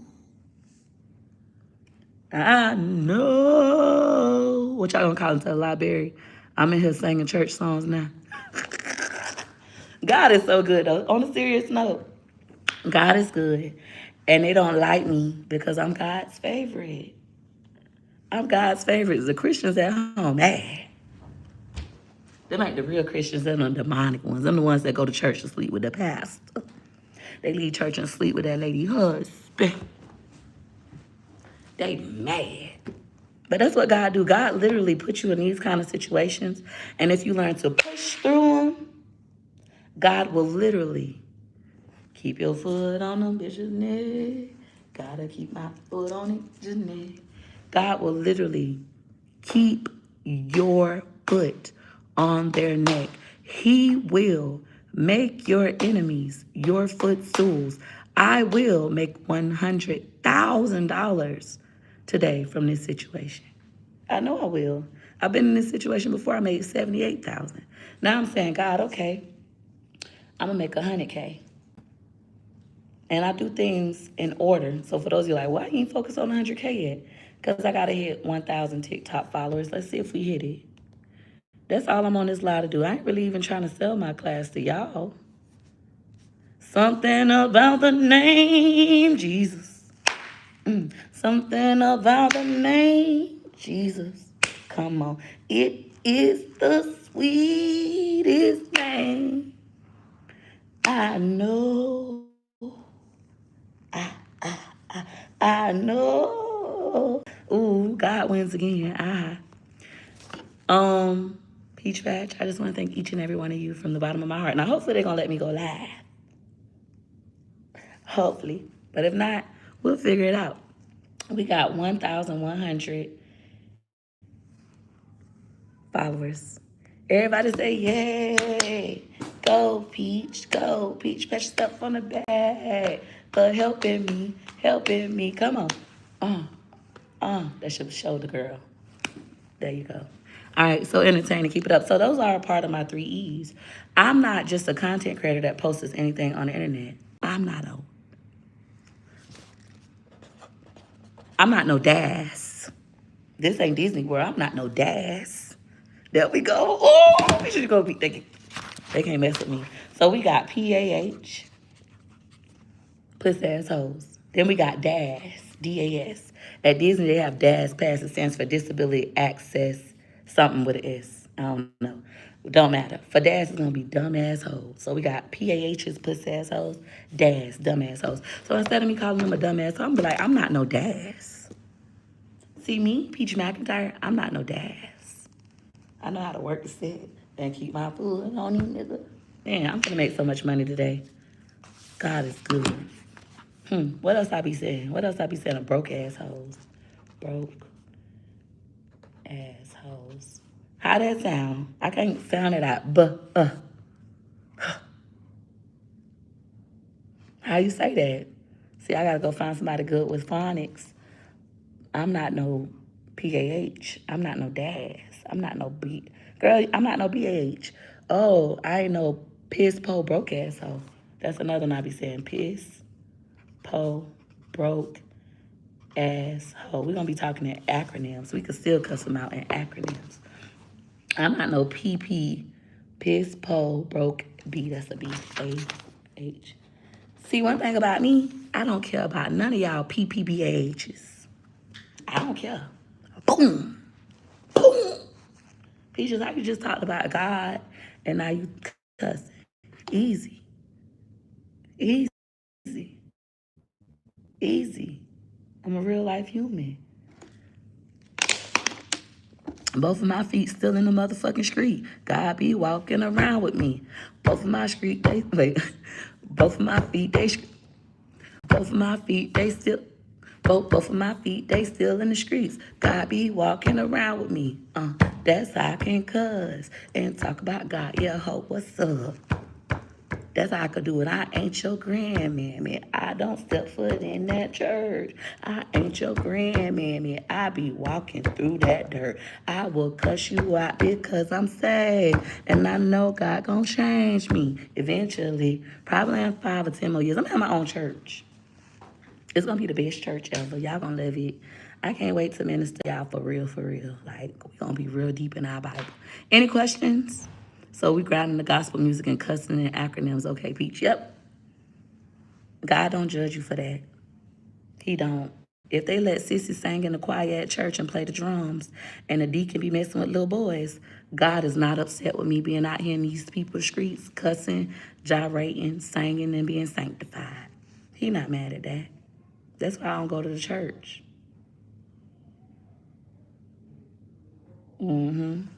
S1: I know. What y'all gonna call into the library? I'm in here singing church songs now. God is so good though. On a serious note, God is good. And they don't like me because I'm God's favorite. I'm God's favorite. The Christians at home, man. They're like the real Christians. They're the demonic ones. They're the ones that go to church to sleep with the pastor. They leave church and sleep with that lady husband. They mad. But that's what God do. God literally put you in these kind of situations. And if you learn to push through them, God will literally keep your foot on them bitches' neck. Gotta keep my foot on it, just neck. God will literally keep your foot on their neck. He will make your enemies your footstools. I will make $100,000 today from this situation. I know I will. I've been in this situation before. I made 78,000. Now I'm saying, God, okay, I'm gonna make 100K. And I do things in order. So for those of you like, why you ain't focus on 100K yet? Because I gotta hit 1,000 TikTok followers. Let's see if we hit it. That's all I'm on this live to do. I ain't really even trying to sell my class to y'all. Something about the name Jesus. Something about the name Jesus. Come on. It is the sweetest name I know. I know. Ooh, God wins again. Peach Patch, I just want to thank each and every one of you from the bottom of my heart. Now, hopefully they're going to let me go live. Hopefully. But if not, we'll figure it out. We got 1,100 followers. Everybody say, yay. Go, Peach. Go, Peach. Pat yourself on the back for helping me. Come on. That should show the girl. There you go. All right, so entertain and keep it up. So those are a part of my 3 E's. I'm not just a content creator that posts anything on the internet. I'm not no DAS. This ain't Disney World. I'm not no DAS. There we go. Oh, we should go. They can't mess with me. So we got PAH, pussy assholes. Then we got DAS, DAS. At Disney, they have DAS pass. It stands for Disability Access, something with an S. I don't know. Don't matter. For DAS, it's going to be dumb assholes. So we got PAHs, pussy assholes, DAS, dumb assholes. So instead of me calling them a dumb asshole, I'm going to be like, I'm not no DAS. See me, Peach McINTYRE, I'm not no DAS. I know how to work the set and keep my food on you, nigga. Man, I'm going to make so much money today. God is good. What else I be saying? What else I be saying? Broke assholes. Broke assholes. How that sound? I can't sound it out. How you say that? See, I gotta go find somebody good with phonics. I'm not no PAH. I'm not no DAS. I'm not no B. Girl, I'm not no BAH. Oh, I ain't no piss, po, broke asshole. That's another one I be saying. Piss, po, broke, asshole. We're gonna be talking in acronyms. We could still cuss them out in acronyms. I'm not no PP, piss, po, broke, B. That's a B, A, H. See, one thing about me, I don't care about none of y'all PPBAHs. I don't care. Boom, boom. Peaches, how you just talked about God and now you cussing. Easy, easy, easy. I'm a real life human. Both of my feet still in the motherfucking street. God be walking around with me. Both of my street, they wait. Both of my feet, both of my feet, they still. Both of my feet, they still in the streets. God be walking around with me. That's how I can cuss and talk about God. Yeah, ho, what's up? That's how I could do it. I ain't your grandmammy. I don't step foot in that church. I ain't your grandmammy. I be walking through that dirt. I will cuss you out because I'm saved. And I know God gonna change me eventually. Probably in 5 or 10 more years. I'm at my own church. It's gonna be the best church ever. Y'all gonna love it. I can't wait to minister y'all for real, for real. Like, we gonna be real deep in our Bible. Any questions? So we grounding the gospel music and cussing and acronyms. Okay, Peach. Yep. God don't judge you for that. He don't. If they let Sissy sing in the choir at church and play the drums and the deacon be messing with little boys, God is not upset with me being out here in these people's streets, cussing, gyrating, singing, and being sanctified. He not mad at that. That's why I don't go to the church. Won't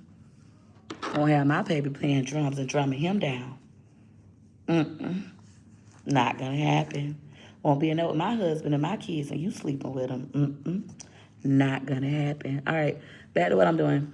S1: have my baby playing drums and drumming him down. Not gonna happen. Won't be in there with my husband and my kids and you sleeping with them. Not gonna happen. All right, back to what I'm doing.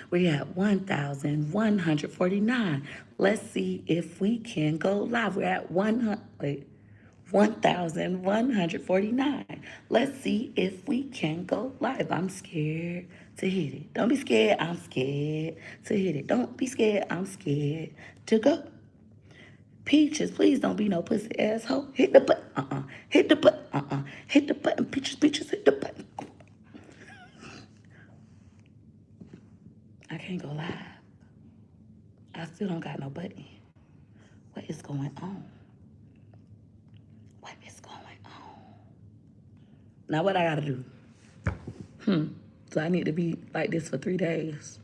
S1: We're at 1,149. Let's see if we can go live. We're at 1,149. Let's see if we can go live. I'm scared to hit it. Don't be scared. I'm scared to hit it. Don't be scared. I'm scared to go. Peaches, please don't be no pussy asshole. Hit the button. Hit the button. Hit the button. Peaches, hit the button. I can't go live. I still don't got no button. What is going on? What is going on? Now what I gotta do? So I need to be like this for 3 days.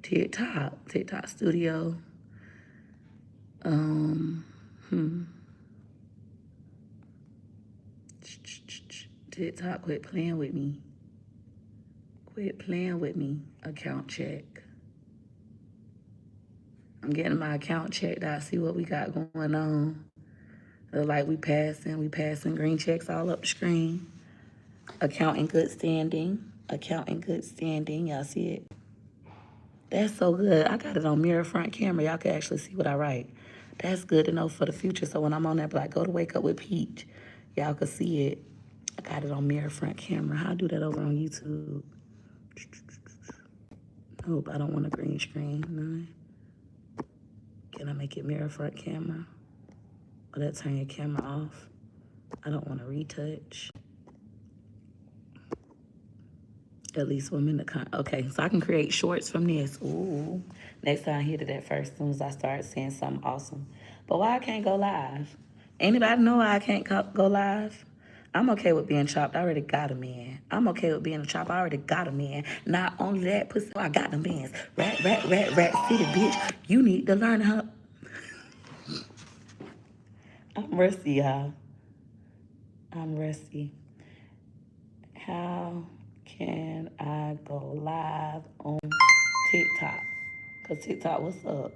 S1: TikTok Studio. TikTok, quit playing with me. Quit playing with me. Account check. I'm getting my account checked out, see what we got going on. Look like we passing green checks all up the screen. Account in good standing. Account in good standing. Y'all see it? That's so good. I got it on mirror front camera. Y'all can actually see what I write. That's good to know for the future. So when I'm on that, like, go to Wake Up with Peach, y'all can see it. I got it on mirror front camera. How I do that over on YouTube? Nope, I don't want a green screen. No. Can I make it mirror front camera? Or that turn your camera off? I don't want to retouch. At least 1 minute. Okay, so I can create shorts from this. Ooh. Next time I hit it at first, as soon as I start saying something awesome. But why I can't go live? Anybody know why I can't go live? I'm okay with being chopped. I already got a man. I'm okay with being a chop. I already got a man. Not only that, pussy, I got the bands. Rat, city, bitch. You need to learn how. I'm rusty, y'all. I'm rusty. How can I go live on TikTok? Because TikTok, what's up?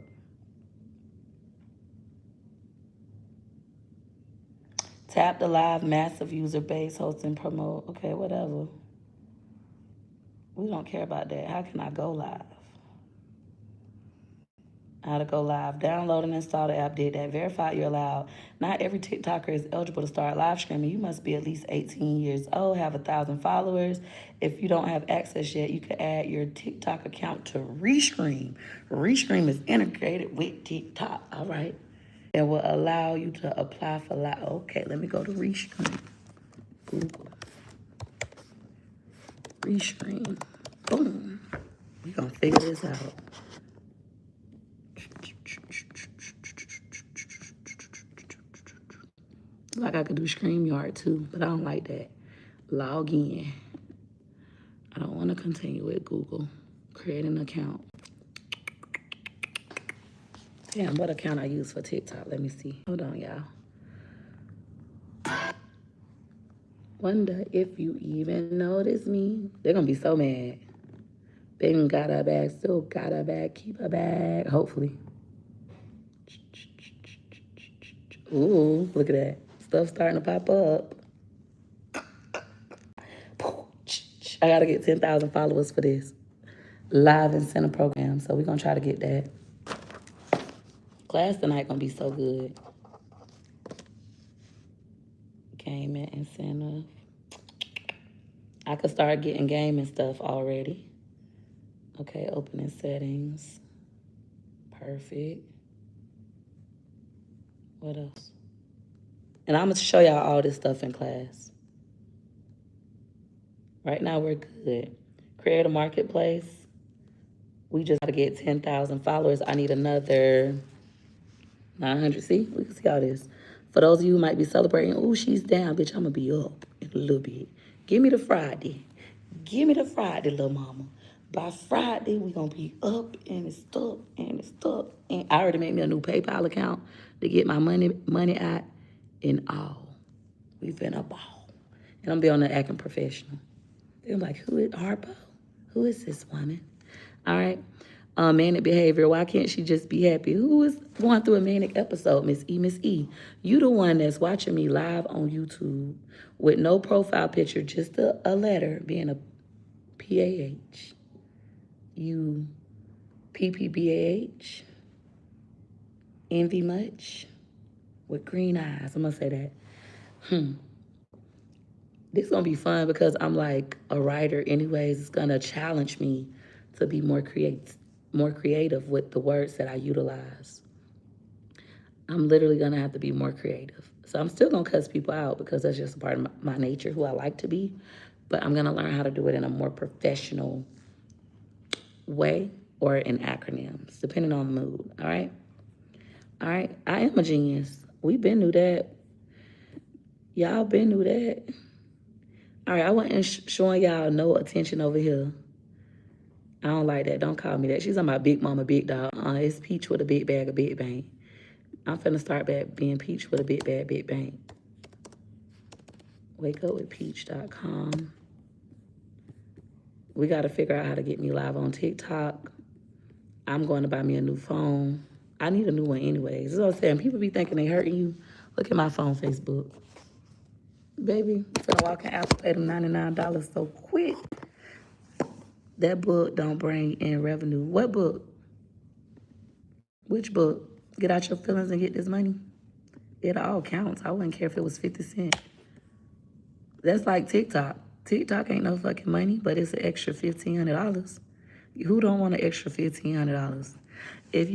S1: Tap the live, massive user base, host and promote. Okay, whatever. We don't care about that. How can I go live? How to go live. Download and install the app. Did that. Verify you're allowed. Not every TikToker is eligible to start live streaming. You must be at least 18 years old, have 1,000 followers. If you don't have access yet, you can add your TikTok account to Restream. Restream is integrated with TikTok. All right. It will allow you to apply for live. Okay, let me go to Restream. Google. Restream. Boom. We're going to figure this out. Like I could do StreamYard too, but I don't like that. Log in. I don't want to continue with Google. Create an account. Damn, what account I use for TikTok? Let me see. Hold on, y'all. Wonder if you even notice me. They're going to be so mad. Been got her bag, still got her bag, keep her bag, hopefully. Ooh, look at that. Stuff starting to pop up. I got to get 10,000 followers for this. Live incentive program, so we're going to try to get that. Class tonight going to be so good. Gaming incentive. I could start getting gaming stuff already. Okay, opening settings. Perfect. What else? And I'm going to show y'all all this stuff in class. Right now, we're good. Create a marketplace. We just got to get 10,000 followers. I need another 900. See? We can see all this. For those of you who might be celebrating, oh, she's down, bitch, I'm going to be up in a little bit. Give me the Friday. Give me the Friday, little mama. By Friday, we going to be up and it's up and it's up. And I already made me a new PayPal account to get my money out and all. We finna ball. And I'm be on there acting professional. They're like, who is Harpo? Who is this woman? All right. Manic behavior. Why can't she just be happy? Who is going through a manic episode, Miss E? Miss E, you the one that's watching me live on YouTube with no profile picture, just a letter being a PAH. You PPBAH. Envy much? With green eyes. I'm going to say that. This is going to be fun because I'm like a writer anyways. It's going to challenge me to be more creative with the words that I utilize. I'm literally going to have to be more creative. So I'm still going to cuss people out because that's just a part of my nature, who I like to be. But I'm going to learn how to do it in a more professional way or in acronyms, depending on the mood. All right? All right? I am a genius. We been knew that. Y'all been knew that. All right, I wasn't showing y'all no attention over here. I don't like that. Don't call me that. She's on my big mama, big dog. It's Peach with a big bag of big bang. I'm finna start back being Peach with a big bag, big bang. WakeUpWithPeach.com. We got to figure out how to get me live on TikTok. I'm going to buy me a new phone. I need a new one anyways. That's what I'm saying. People be thinking they hurting you. Look at my phone, Facebook. Baby, I'm finna walk in Apple, pay them $99 so quick. That book don't bring in revenue. What book? Which book? Get out your feelings and get this money? It all counts. I wouldn't care if it was 50 cents. That's like TikTok. TikTok ain't no fucking money, but it's an extra $1,500. Who don't want an extra $1,500? If you